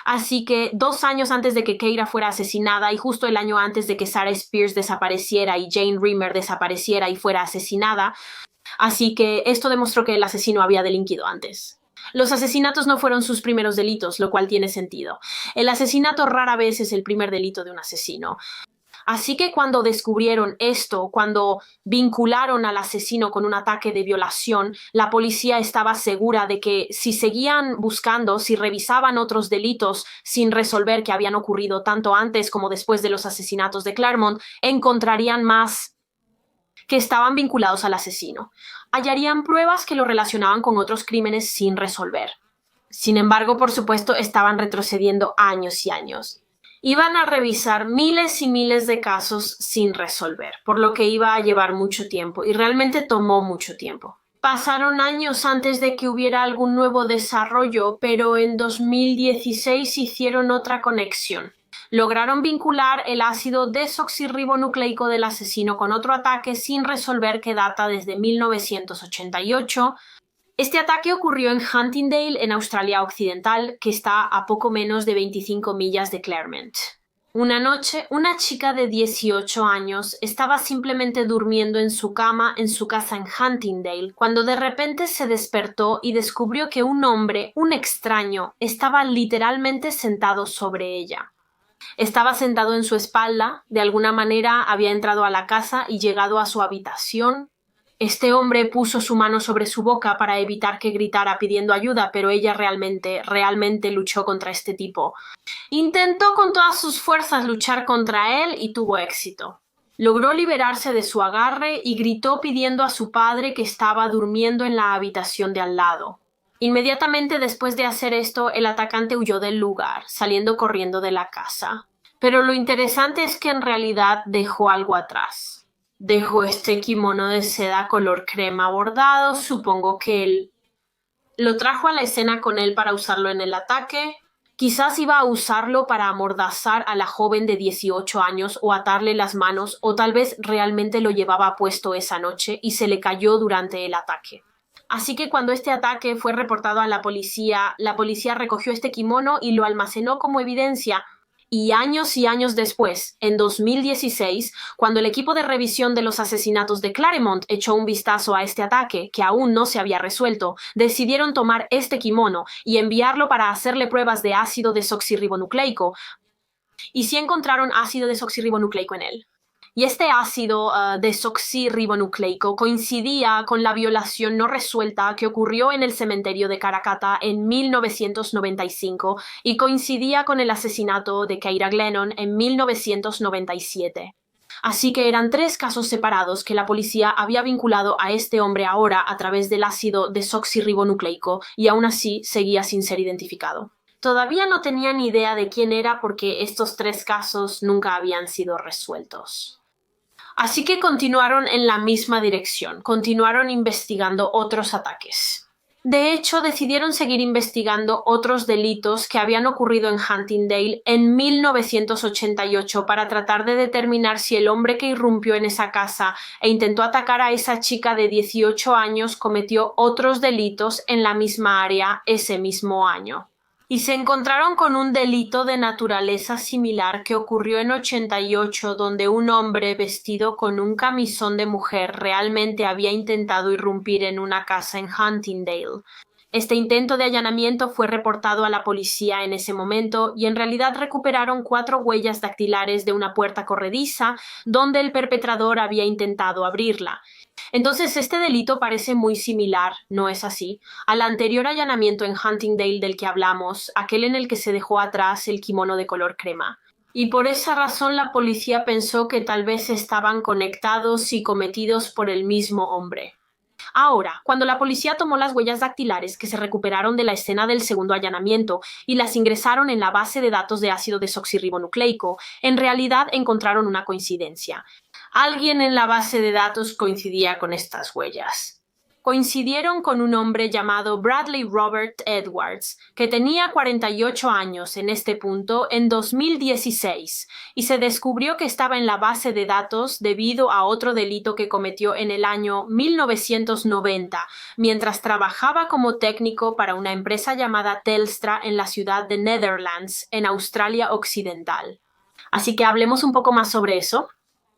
Así que 2 años antes de que Keira fuera asesinada y justo el año antes de que Sarah Spears desapareciera y Jane Rimmer desapareciera y fuera asesinada, así que esto demostró que el asesino había delinquido antes. Los asesinatos no fueron sus primeros delitos, lo cual tiene sentido. El asesinato rara vez es el primer delito de un asesino. Así que cuando descubrieron esto, cuando vincularon al asesino con un ataque de violación, la policía estaba segura de que si seguían buscando, si revisaban otros delitos sin resolver que habían ocurrido tanto antes como después de los asesinatos de Claremont, encontrarían más que estaban vinculados al asesino. Hallarían pruebas que lo relacionaban con otros crímenes sin resolver. Sin embargo, por supuesto, estaban retrocediendo años y años. Iban a revisar miles y miles de casos sin resolver, por lo que iba a llevar mucho tiempo y realmente tomó mucho tiempo. Pasaron años antes de que hubiera algún nuevo desarrollo, pero en 2016 hicieron otra conexión. Lograron vincular el ácido desoxirribonucleico del asesino con otro ataque sin resolver que data desde 1988. Este ataque ocurrió en Huntingdale, en Australia Occidental, que está a poco menos de 25 millas de Claremont. Una noche, una chica de 18 años estaba simplemente durmiendo en su cama en su casa en Huntingdale, cuando de repente se despertó y descubrió que un hombre, un extraño, estaba literalmente sentado sobre ella. Estaba sentado en su espalda, de alguna manera había entrado a la casa y llegado a su habitación. Este hombre puso su mano sobre su boca para evitar que gritara pidiendo ayuda, pero ella realmente luchó contra este tipo. Intentó con todas sus fuerzas luchar contra él y tuvo éxito. Logró liberarse de su agarre y gritó pidiendo a su padre que estaba durmiendo en la habitación de al lado. Inmediatamente después de hacer esto, el atacante huyó del lugar, saliendo corriendo de la casa. Pero lo interesante es que en realidad dejó algo atrás. Dejó este kimono de seda color crema bordado, supongo que él lo trajo a la escena con él para usarlo en el ataque. Quizás iba a usarlo para amordazar a la joven de 18 años o atarle las manos, o tal vez realmente lo llevaba puesto esa noche y se le cayó durante el ataque. Así que cuando este ataque fue reportado a la policía recogió este kimono y lo almacenó como evidencia. Y años después, en 2016, cuando el equipo de revisión de los asesinatos de Claremont echó un vistazo a este ataque, que aún no se había resuelto, decidieron tomar este kimono y enviarlo para hacerle pruebas de ácido desoxirribonucleico. Y sí encontraron ácido desoxirribonucleico en él. Y este ácido desoxirribonucleico coincidía con la violación no resuelta que ocurrió en el cementerio de Karrakatta en 1995 y coincidía con el asesinato de Keira Glennon en 1997. Así que eran 3 casos separados que la policía había vinculado a este hombre ahora a través del ácido desoxirribonucleico y aún así seguía sin ser identificado. Todavía no tenían idea de quién era porque estos 3 casos nunca habían sido resueltos. Así que continuaron en la misma dirección, continuaron investigando otros ataques. De hecho, decidieron seguir investigando otros delitos que habían ocurrido en Huntingdale en 1988 para tratar de determinar si el hombre que irrumpió en esa casa e intentó atacar a esa chica de 18 años cometió otros delitos en la misma área ese mismo año. Y se encontraron con un delito de naturaleza similar que ocurrió en 88, donde un hombre vestido con un camisón de mujer realmente había intentado irrumpir en una casa en Huntingdale. Este intento de allanamiento fue reportado a la policía en ese momento y en realidad recuperaron 4 huellas dactilares de una puerta corrediza donde el perpetrador había intentado abrirla. Entonces este delito parece muy similar, ¿no es así?, al anterior allanamiento en Huntingdale del que hablamos, aquel en el que se dejó atrás el kimono de color crema. y por esa razón la policía pensó que tal vez estaban conectados y cometidos por el mismo hombre. Ahora, cuando la policía tomó las huellas dactilares que se recuperaron de la escena del segundo allanamiento y las ingresaron en la base de datos de ácido desoxirribonucleico, en realidad encontraron una coincidencia. Alguien en la base de datos coincidía con estas huellas. Coincidieron con un hombre llamado Bradley Robert Edwards, que tenía 48 años en este punto en 2016, y se descubrió que estaba en la base de datos debido a otro delito que cometió en el año 1990, mientras trabajaba como técnico para una empresa llamada Telstra en la ciudad de Netherlands, en Australia Occidental. Así que hablemos un poco más sobre eso.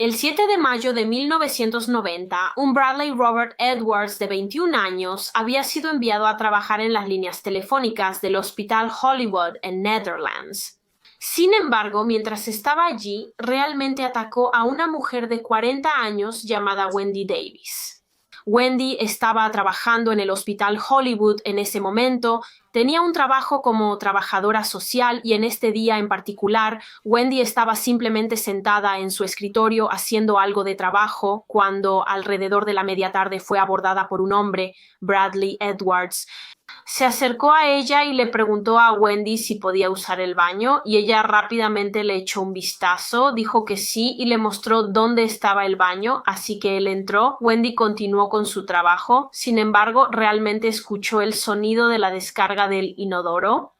El 7 de mayo de 1990, un Bradley Robert Edwards de 21 años había sido enviado a trabajar en las líneas telefónicas del Hospital Hollywood en Netherlands. Sin embargo, mientras estaba allí, realmente atacó a una mujer de 40 años llamada Wendy Davis. Wendy estaba trabajando en el Hospital Hollywood en ese momento, tenía un trabajo como trabajadora social y en este día en particular, Wendy estaba simplemente sentada en su escritorio haciendo algo de trabajo cuando alrededor de la media tarde fue abordada por un hombre, Bradley Edwards. Se acercó a ella y le preguntó a Wendy si podía usar el baño y ella rápidamente le echó un vistazo, dijo que sí y le mostró dónde estaba el baño, así que él entró. Wendy continuó con su trabajo, sin embargo, realmente escuchó el sonido de la descarga del inodoro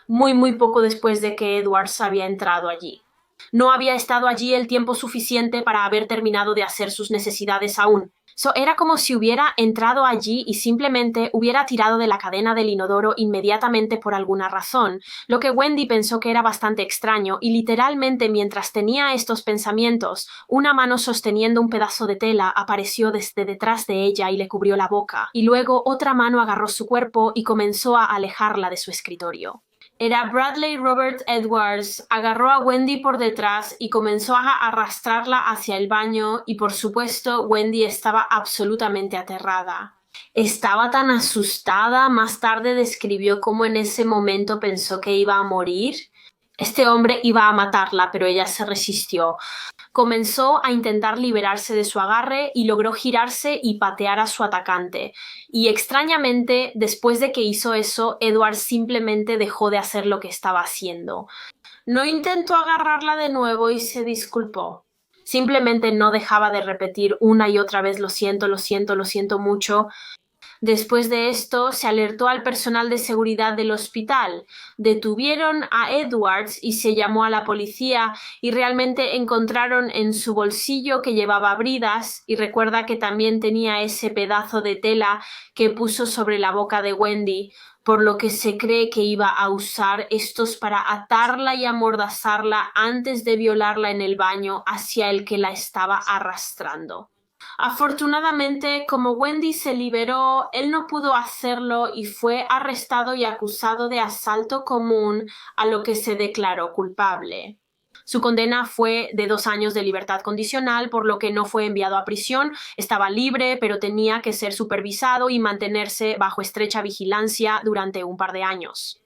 muy poco después de que Edwards había entrado allí. No había estado allí el tiempo suficiente para haber terminado de hacer sus necesidades aún. Era como si hubiera entrado allí y simplemente hubiera tirado de la cadena del inodoro inmediatamente por alguna razón, lo que Wendy pensó que era bastante extraño y literalmente mientras tenía estos pensamientos, una mano sosteniendo un pedazo de tela apareció desde detrás de ella y le cubrió la boca, y luego otra mano agarró su cuerpo y comenzó a alejarla de su escritorio. Era Bradley Robert Edwards, agarró a Wendy por detrás y comenzó a arrastrarla hacia el baño y por supuesto Wendy estaba absolutamente aterrada. Estaba tan asustada, más tarde describió cómo en ese momento pensó que iba a morir. Este hombre iba a matarla, pero ella se resistió. Comenzó a intentar liberarse de su agarre y logró girarse y patear a su atacante. Y extrañamente, después de que hizo eso, Edward simplemente dejó de hacer lo que estaba haciendo. No intentó agarrarla de nuevo y se disculpó. Simplemente no dejaba de repetir una y otra vez lo siento, lo siento, lo siento mucho. Después de esto, se alertó al personal de seguridad del hospital. Detuvieron a Edwards y se llamó a la policía y realmente encontraron en su bolsillo que llevaba bridas y recuerda que también tenía ese pedazo de tela que puso sobre la boca de Wendy, por lo que se cree que iba a usar estos para atarla y amordazarla antes de violarla en el baño hacia el que la estaba arrastrando. Afortunadamente, como Wendy se liberó, él no pudo hacerlo y fue arrestado y acusado de asalto común, a lo que se declaró culpable. Su condena fue de 2 años de libertad condicional, por lo que no fue enviado a prisión, estaba libre, pero tenía que ser supervisado y mantenerse bajo estrecha vigilancia durante un par de años.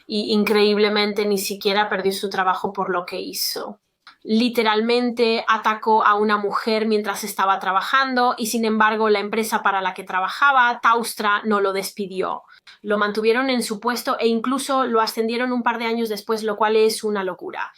Y increíblemente ni siquiera perdió su trabajo por lo que hizo. Literalmente atacó a una mujer mientras estaba trabajando y sin embargo la empresa para la que trabajaba, Telstra, no lo despidió. Lo mantuvieron en su puesto e incluso lo ascendieron un par de años después, lo cual es una locura.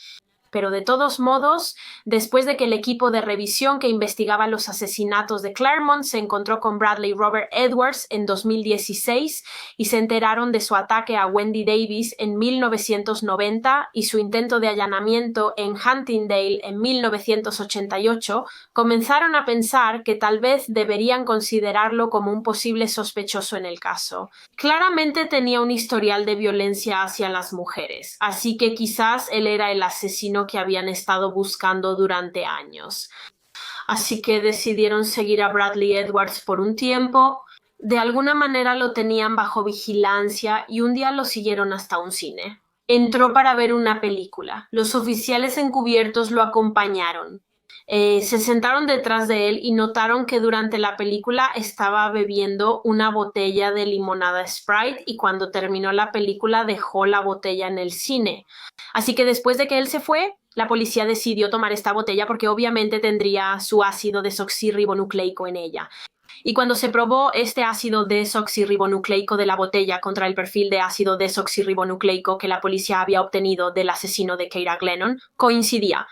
Pero de todos modos, después de que el equipo de revisión que investigaba los asesinatos de Claremont se encontró con Bradley Robert Edwards en 2016 y se enteraron de su ataque a Wendy Davis en 1990 y su intento de allanamiento en Huntingdale en 1988, comenzaron a pensar que tal vez deberían considerarlo como un posible sospechoso en el caso. Claramente tenía un historial de violencia hacia las mujeres, así que quizás él era el asesino que habían estado buscando durante años. Así que decidieron seguir a Bradley Edwards por un tiempo. De alguna manera lo tenían bajo vigilancia y un día lo siguieron hasta un cine. Entró para ver una película. Los oficiales encubiertos lo acompañaron. Se sentaron detrás de él y notaron que durante la película estaba bebiendo una botella de limonada Sprite y cuando terminó la película dejó la botella en el cine. Así que después de que él se fue, La policía decidió tomar esta botella porque obviamente tendría su ácido desoxirribonucleico en ella. Y cuando se probó este ácido desoxirribonucleico de la botella contra el perfil de ácido desoxirribonucleico que la policía había obtenido del asesino de Keira Glennon, coincidía.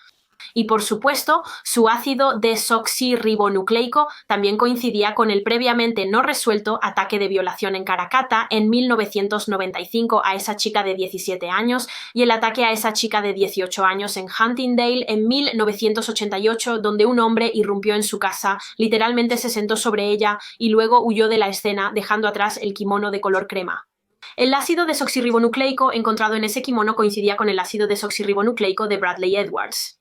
Y por supuesto, su ácido desoxirribonucleico también coincidía con el previamente no resuelto ataque de violación en Karakata en 1995 a esa chica de 17 años y el ataque a esa chica de 18 años en Huntingdale en 1988, donde un hombre irrumpió en su casa, literalmente se sentó sobre ella y luego huyó de la escena dejando atrás el kimono de color crema. El ácido desoxirribonucleico encontrado en ese kimono coincidía con el ácido desoxirribonucleico de Bradley Edwards.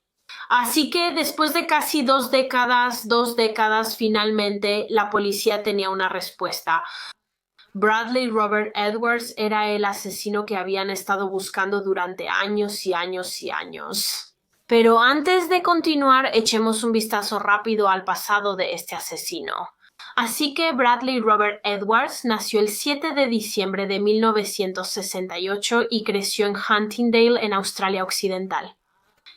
Así que después de casi 2 décadas, finalmente la policía tenía una respuesta. Bradley Robert Edwards era el asesino que habían estado buscando durante años y años y años. Pero antes de continuar, echemos un vistazo rápido al pasado de este asesino. Así que Bradley Robert Edwards nació el 7 de diciembre de 1968 y creció en Huntingdale, en Australia Occidental.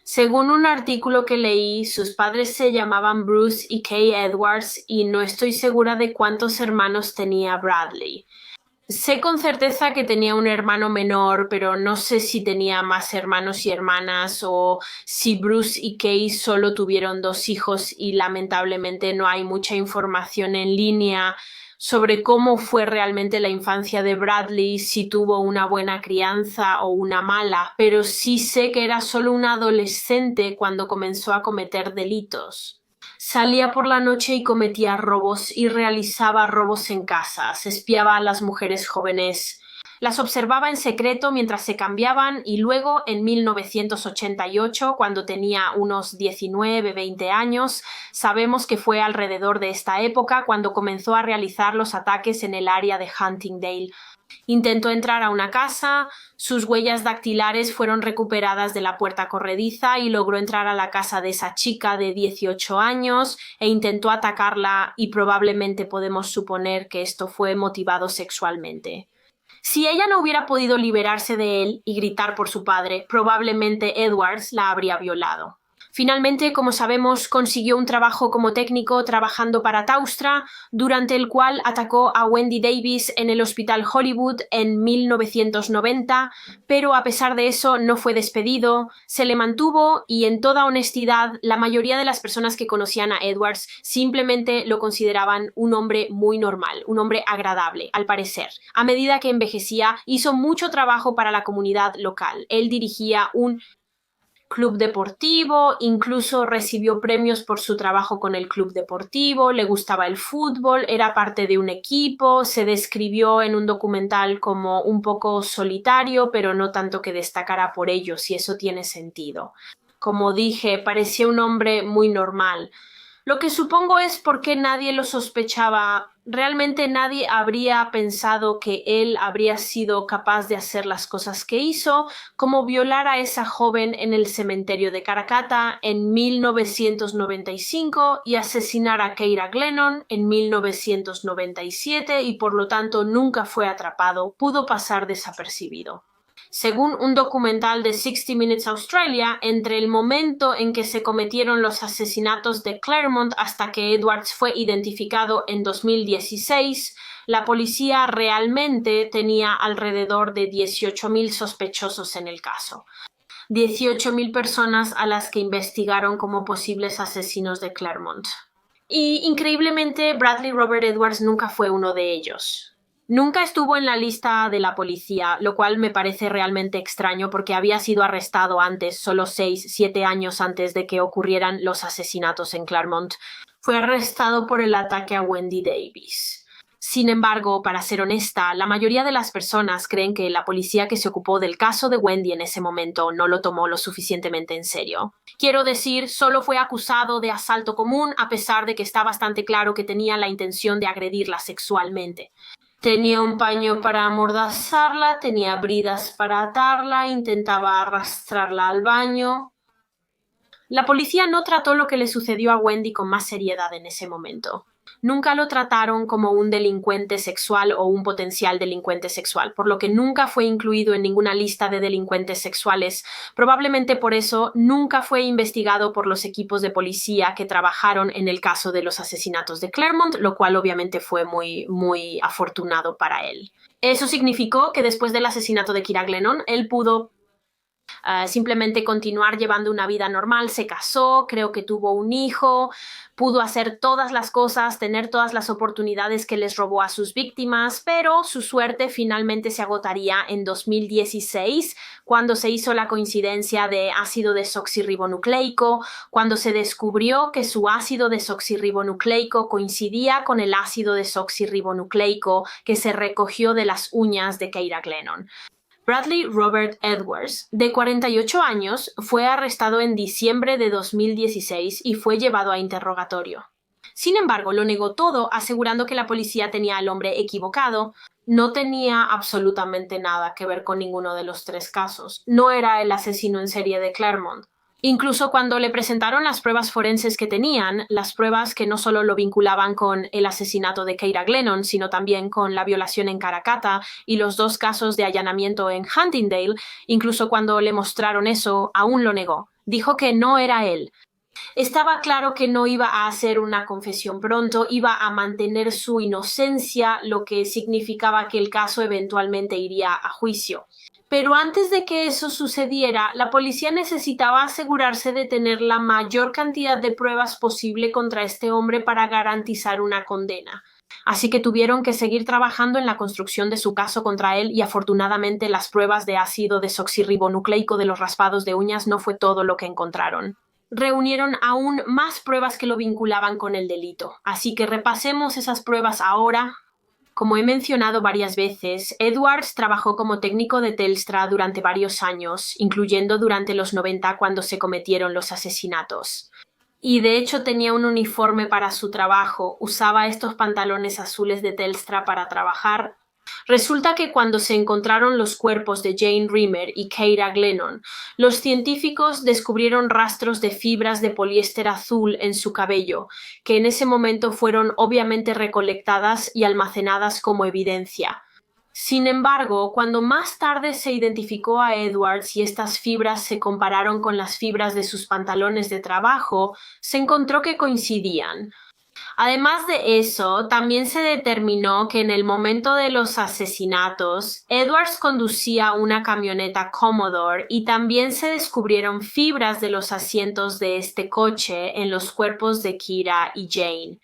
Según un artículo que leí, sus padres se llamaban Bruce y Kay Edwards y no estoy segura de cuántos hermanos tenía Bradley. Sé con certeza que tenía un hermano menor, pero no sé si tenía más hermanos y hermanas o si Bruce y Kay solo tuvieron 2 hijos y lamentablemente no hay mucha información en línea sobre cómo fue realmente la infancia de Bradley, si tuvo una buena crianza o una mala, pero sí sé que era solo un adolescente cuando comenzó a cometer delitos. Salía por la noche y cometía robos y realizaba robos en casas, espiaba a las mujeres jóvenes, las observaba en secreto mientras se cambiaban y luego, en 1988, cuando tenía unos 19-20 años, sabemos que fue alrededor de esta época cuando comenzó a realizar los ataques en el área de Huntingdale. Intentó entrar a una casa, sus huellas dactilares fueron recuperadas de la puerta corrediza y logró entrar a la casa de esa chica de 18 años e intentó atacarla y probablemente podemos suponer que esto fue motivado sexualmente. Si ella no hubiera podido liberarse de él y gritar por su padre, probablemente Edwards la habría violado. Finalmente, como sabemos, consiguió un trabajo como técnico trabajando para Telstra, durante el cual atacó a Wendy Davis en el Hospital Hollywood en 1990, pero a pesar de eso no fue despedido, se le mantuvo y, en toda honestidad, la mayoría de las personas que conocían a Edwards simplemente lo consideraban un hombre muy normal, un hombre agradable, al parecer. A medida que envejecía, hizo mucho trabajo para la comunidad local. Él dirigía un club deportivo, incluso recibió premios por su trabajo con el club deportivo, le gustaba el fútbol, era parte de un equipo, se describió en un documental como un poco solitario, pero no tanto que destacara por ello, si eso tiene sentido. Como dije, parecía un hombre muy normal. Lo que supongo es porque nadie lo sospechaba. Realmente nadie habría pensado que él habría sido capaz de hacer las cosas que hizo, como violar a esa joven en el cementerio de Karakata en 1995 y asesinar a Keira Glennon en 1997 y por lo tanto nunca fue atrapado, pudo pasar desapercibido. Según un documental de 60 Minutes Australia, entre el momento en que se cometieron los asesinatos de Claremont hasta que Edwards fue identificado en 2016, la policía realmente tenía alrededor de 18.000 sospechosos en el caso. 18.000 personas a las que investigaron como posibles asesinos de Claremont. Y increíblemente, Bradley Robert Edwards nunca fue uno de ellos. Nunca estuvo en la lista de la policía, lo cual me parece realmente extraño porque había sido arrestado antes, solo 6-7 años antes de que ocurrieran los asesinatos en Claremont. Fue arrestado por el ataque a Wendy Davis. Sin embargo, para ser honesta, la mayoría de las personas creen que la policía que se ocupó del caso de Wendy en ese momento no lo tomó lo suficientemente en serio. Quiero decir, solo fue acusado de asalto común a pesar de que está bastante claro que tenía la intención de agredirla sexualmente. Tenía un paño para amordazarla, tenía bridas para atarla, intentaba arrastrarla al baño. La policía no trató lo que le sucedió a Wendy con más seriedad en ese momento. Nunca lo trataron como un delincuente sexual o un potencial delincuente sexual, por lo que nunca fue incluido en ninguna lista de delincuentes sexuales. Probablemente por eso nunca fue investigado por los equipos de policía que trabajaron en el caso de los asesinatos de Claremont, lo cual obviamente fue muy afortunado para él. Eso significó que después del asesinato de Kira Glennon, él pudo simplemente continuar llevando una vida normal. Se casó, creo que tuvo un hijo, pudo hacer todas las cosas, tener todas las oportunidades que les robó a sus víctimas, pero su suerte finalmente se agotaría en 2016, cuando se hizo la coincidencia de ácido desoxirribonucleico, cuando se descubrió que su ácido desoxirribonucleico coincidía con el ácido desoxirribonucleico que se recogió de las uñas de Kira Glennon. Bradley Robert Edwards, de 48 años, fue arrestado en diciembre de 2016 y fue llevado a interrogatorio. Sin embargo, lo negó todo, asegurando que la policía tenía al hombre equivocado. No tenía absolutamente nada que ver con ninguno de los tres casos. No era el asesino en serie de Claremont. Incluso cuando le presentaron las pruebas forenses que tenían, las pruebas que no solo lo vinculaban con el asesinato de Kira Glennon, sino también con la violación en Karrakatta y los 2 casos de allanamiento en Huntingdale, incluso cuando le mostraron eso, aún lo negó. Dijo que no era él. Estaba claro que no iba a hacer una confesión pronto, iba a mantener su inocencia, lo que significaba que el caso eventualmente iría a juicio. Pero antes de que eso sucediera, la policía necesitaba asegurarse de tener la mayor cantidad de pruebas posible contra este hombre para garantizar una condena. Así que tuvieron que seguir trabajando en la construcción de su caso contra él y afortunadamente las pruebas de ácido desoxirribonucleico de los raspados de uñas no fue todo lo que encontraron. Reunieron aún más pruebas que lo vinculaban con el delito. Así que repasemos esas pruebas ahora. Como he mencionado varias veces, Edwards trabajó como técnico de Telstra durante varios años, incluyendo durante los 90 cuando se cometieron los asesinatos. Y de hecho tenía un uniforme para su trabajo, usaba estos pantalones azules de Telstra para trabajar. Resulta que cuando se encontraron los cuerpos de Jane Rimmer y Kira Glennon, los científicos descubrieron rastros de fibras de poliéster azul en su cabello, que en ese momento fueron obviamente recolectadas y almacenadas como evidencia. Sin embargo, cuando más tarde se identificó a Edwards y estas fibras se compararon con las fibras de sus pantalones de trabajo, se encontró que coincidían. Además de eso, también se determinó que en el momento de los asesinatos, Edwards conducía una camioneta Commodore y también se descubrieron fibras de los asientos de este coche en los cuerpos de Kira y Jane.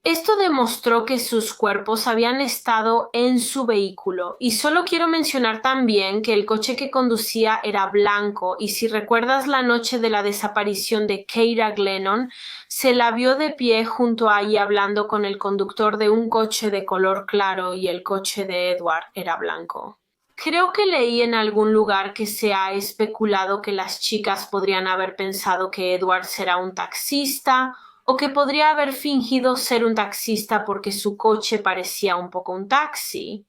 Esto demostró que sus cuerpos habían estado en su vehículo, y solo quiero mencionar también que el coche que conducía era blanco, y si recuerdas la noche de la desaparición de Kira Glennon, se la vio de pie junto a ella hablando con el conductor de un coche de color claro y el coche de Edward era blanco. Creo que leí en algún lugar que se ha especulado que las chicas podrían haber pensado que Edward era un taxista o que podría haber fingido ser un taxista porque su coche parecía un poco un taxi.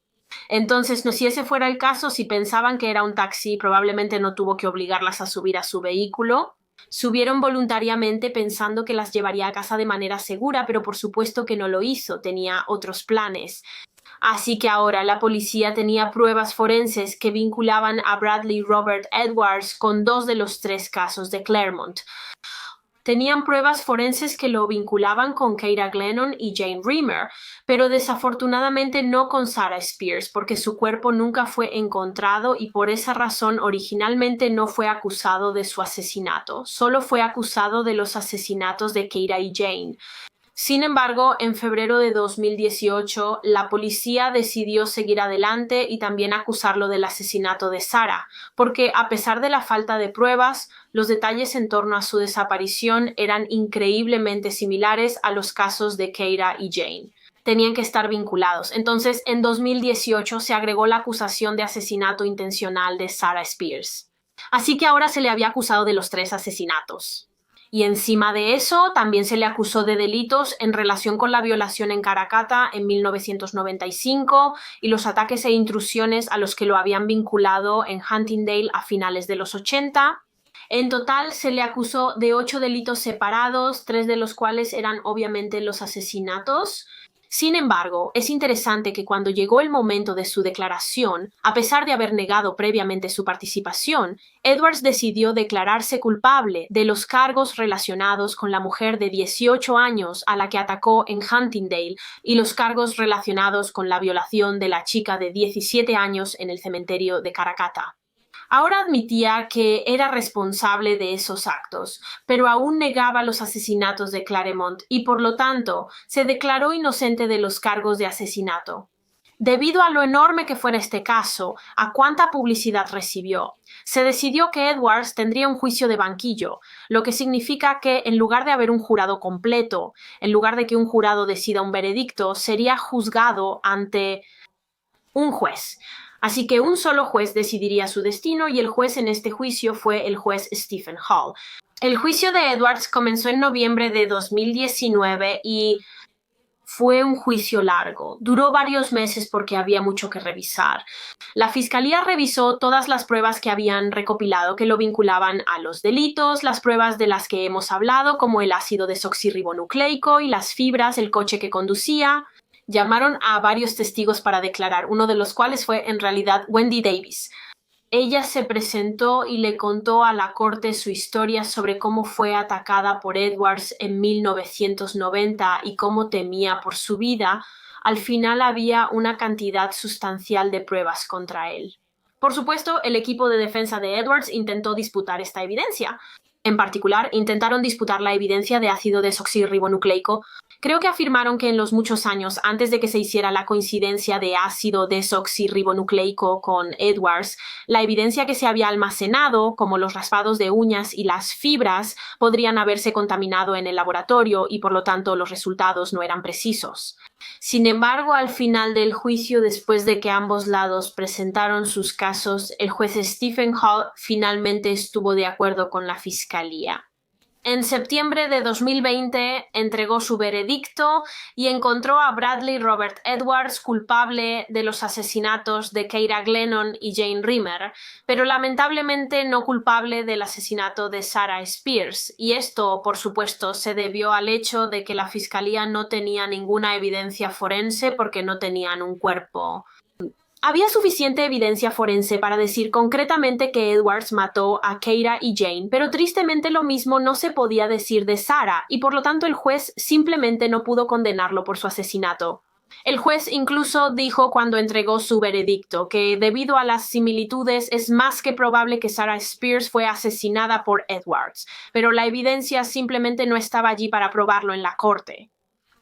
Entonces, no, si ese fuera el caso, si pensaban que era un taxi, probablemente no tuvo que obligarlas a subir a su vehículo. Subieron voluntariamente pensando que las llevaría a casa de manera segura, pero por supuesto que no lo hizo, tenía otros planes. Así que ahora la policía tenía pruebas forenses que vinculaban a Bradley Robert Edwards con 2 de los 3 casos de Claremont. Tenían pruebas forenses que lo vinculaban con Kira Glennon y Jane Rimmer, pero desafortunadamente no con Sarah Spears, porque su cuerpo nunca fue encontrado y por esa razón originalmente no fue acusado de su asesinato, solo fue acusado de los asesinatos de Kira y Jane. Sin embargo, en febrero de 2018, la policía decidió seguir adelante y también acusarlo del asesinato de Sarah, porque a pesar de la falta de pruebas, los detalles en torno a su desaparición eran increíblemente similares a los casos de Kira y Jane. Tenían que estar vinculados. Entonces, en 2018 se agregó la acusación de asesinato intencional de Sarah Spears. Así que ahora se le había acusado de los 3 asesinatos. Y encima de eso, también se le acusó de delitos en relación con la violación en Karrakatta en 1995 y los ataques e intrusiones a los que lo habían vinculado en Huntingdale a finales de los 80. En total se le acusó de 8 delitos separados, 3 de los cuales eran obviamente los asesinatos. Sin embargo, es interesante que cuando llegó el momento de su declaración, a pesar de haber negado previamente su participación, Edwards decidió declararse culpable de los cargos relacionados con la mujer de 18 años a la que atacó en Huntingdale y los cargos relacionados con la violación de la chica de 17 años en el cementerio de Karrakatta. Ahora admitía que era responsable de esos actos, pero aún negaba los asesinatos de Claremont y, por lo tanto, se declaró inocente de los cargos de asesinato. Debido a lo enorme que fuera este caso, a cuánta publicidad recibió, se decidió que Edwards tendría un juicio de banquillo, lo que significa que en lugar de haber un jurado completo, en lugar de que un jurado decida un veredicto, sería juzgado ante un juez. Así que un solo juez decidiría su destino y el juez en este juicio fue el juez Stephen Hall. El juicio de Edwards comenzó en noviembre de 2019 y fue un juicio largo. Duró varios meses porque había mucho que revisar. La fiscalía revisó todas las pruebas que habían recopilado que lo vinculaban a los delitos, las pruebas de las que hemos hablado, como el ácido desoxirribonucleico y las fibras, el coche que conducía. Llamaron a varios testigos para declarar, uno de los cuales fue en realidad Wendy Davis. Ella se presentó y le contó a la corte su historia sobre cómo fue atacada por Edwards en 1990 y cómo temía por su vida. Al final había una cantidad sustancial de pruebas contra él. Por supuesto, el equipo de defensa de Edwards intentó disputar esta evidencia. En particular, intentaron disputar la evidencia de ácido desoxirribonucleico. Creo que afirmaron que en los muchos años antes de que se hiciera la coincidencia de ácido desoxirribonucleico con Edwards, la evidencia que se había almacenado, como los raspados de uñas y las fibras, podrían haberse contaminado en el laboratorio y por lo tanto los resultados no eran precisos. Sin embargo, al final del juicio, después de que ambos lados presentaron sus casos, el juez Stephen Hall finalmente estuvo de acuerdo con la fiscalía. En septiembre de 2020 entregó su veredicto y encontró a Bradley Robert Edwards culpable de los asesinatos de Keira Glennon y Jane Rimmer, pero lamentablemente no culpable del asesinato de Sarah Spears, y esto, por supuesto, se debió al hecho de que la fiscalía no tenía ninguna evidencia forense porque no tenían un cuerpo. Había suficiente evidencia forense para decir concretamente que Edwards mató a Keira y Jane, pero tristemente lo mismo no se podía decir de Sarah, y por lo tanto el juez simplemente no pudo condenarlo por su asesinato. El juez incluso dijo cuando entregó su veredicto que debido a las similitudes es más que probable que Sarah Spears fue asesinada por Edwards, pero la evidencia simplemente no estaba allí para probarlo en la corte.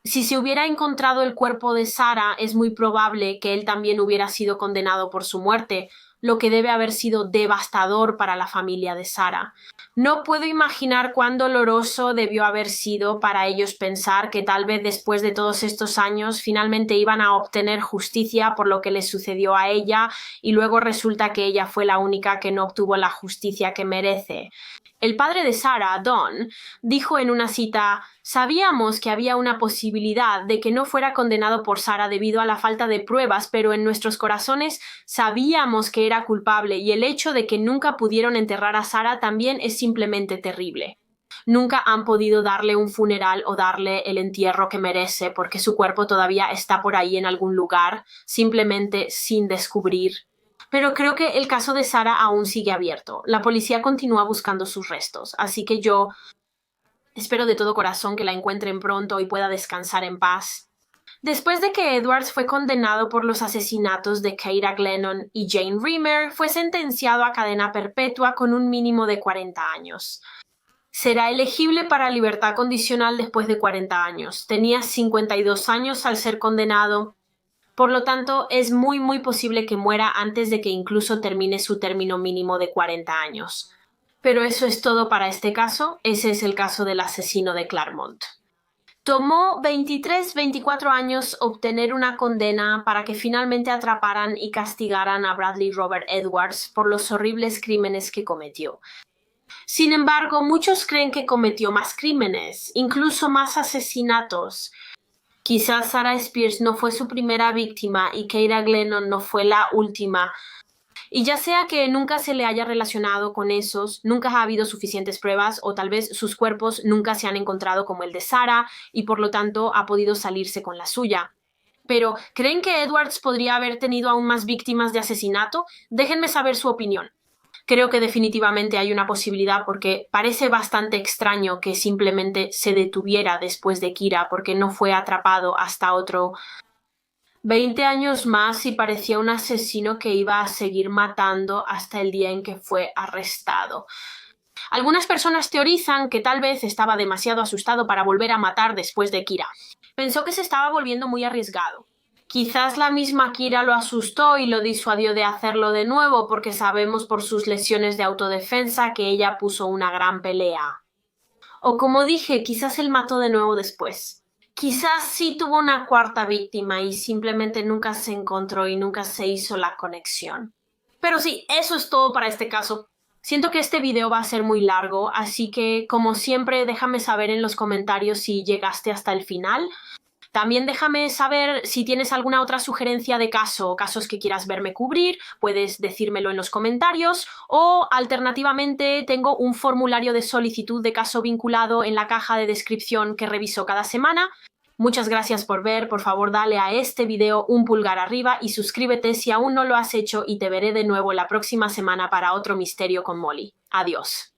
Si se hubiera encontrado el cuerpo de Sarah, es muy probable que él también hubiera sido condenado por su muerte, lo que debe haber sido devastador para la familia de Sarah. No puedo imaginar cuán doloroso debió haber sido para ellos pensar que tal vez después de todos estos años finalmente iban a obtener justicia por lo que le sucedió a ella y luego resulta que ella fue la única que no obtuvo la justicia que merece. El padre de Sarah, Don, dijo en una cita: «Sabíamos que había una posibilidad de que no fuera condenado por Sarah debido a la falta de pruebas, pero en nuestros corazones sabíamos que era culpable y el hecho de que nunca pudieron enterrar a Sarah también es simplemente terrible. Nunca han podido darle un funeral o darle el entierro que merece porque su cuerpo todavía está por ahí en algún lugar, simplemente sin descubrir». Pero creo que el caso de Sarah aún sigue abierto. La policía continúa buscando sus restos, así que yo espero de todo corazón que la encuentren pronto y pueda descansar en paz. Después de que Edwards fue condenado por los asesinatos de Keira Glennon y Jane Rimmer, fue sentenciado a cadena perpetua con un mínimo de 40 años. Será elegible para libertad condicional después de 40 años. Tenía 52 años al ser condenado. Por lo tanto, es muy posible que muera antes de que incluso termine su término mínimo de 40 años. Pero eso es todo para este caso. Ese es el caso del asesino de Claremont. Tomó 24 años obtener una condena para que finalmente atraparan y castigaran a Bradley Robert Edwards por los horribles crímenes que cometió. Sin embargo, muchos creen que cometió más crímenes, incluso más asesinatos. Quizás Sarah Spears no fue su primera víctima y Keira Glennon no fue la última. Y ya sea que nunca se le haya relacionado con esos, nunca ha habido suficientes pruebas o tal vez sus cuerpos nunca se han encontrado como el de Sarah y por lo tanto ha podido salirse con la suya. Pero, ¿creen que Edwards podría haber tenido aún más víctimas de asesinato? Déjenme saber su opinión. Creo que definitivamente hay una posibilidad porque parece bastante extraño que simplemente se detuviera después de Kira porque no fue atrapado hasta otro 20 años más y parecía un asesino que iba a seguir matando hasta el día en que fue arrestado. Algunas personas teorizan que tal vez estaba demasiado asustado para volver a matar después de Kira. Pensó que se estaba volviendo muy arriesgado. Quizás la misma Kira lo asustó y lo disuadió de hacerlo de nuevo porque sabemos por sus lesiones de autodefensa que ella puso una gran pelea. O como dije, quizás él mató de nuevo después. Quizás sí tuvo una cuarta víctima y simplemente nunca se encontró y nunca se hizo la conexión. Pero sí, eso es todo para este caso. Siento que este video va a ser muy largo, así que como siempre déjame saber en los comentarios si llegaste hasta el final. También déjame saber si tienes alguna otra sugerencia de caso o casos que quieras verme cubrir, puedes decírmelo en los comentarios o alternativamente tengo un formulario de solicitud de caso vinculado en la caja de descripción que reviso cada semana. Muchas gracias por ver, por favor dale a este video un pulgar arriba y suscríbete si aún no lo has hecho y te veré de nuevo la próxima semana para otro misterio con Molly. Adiós.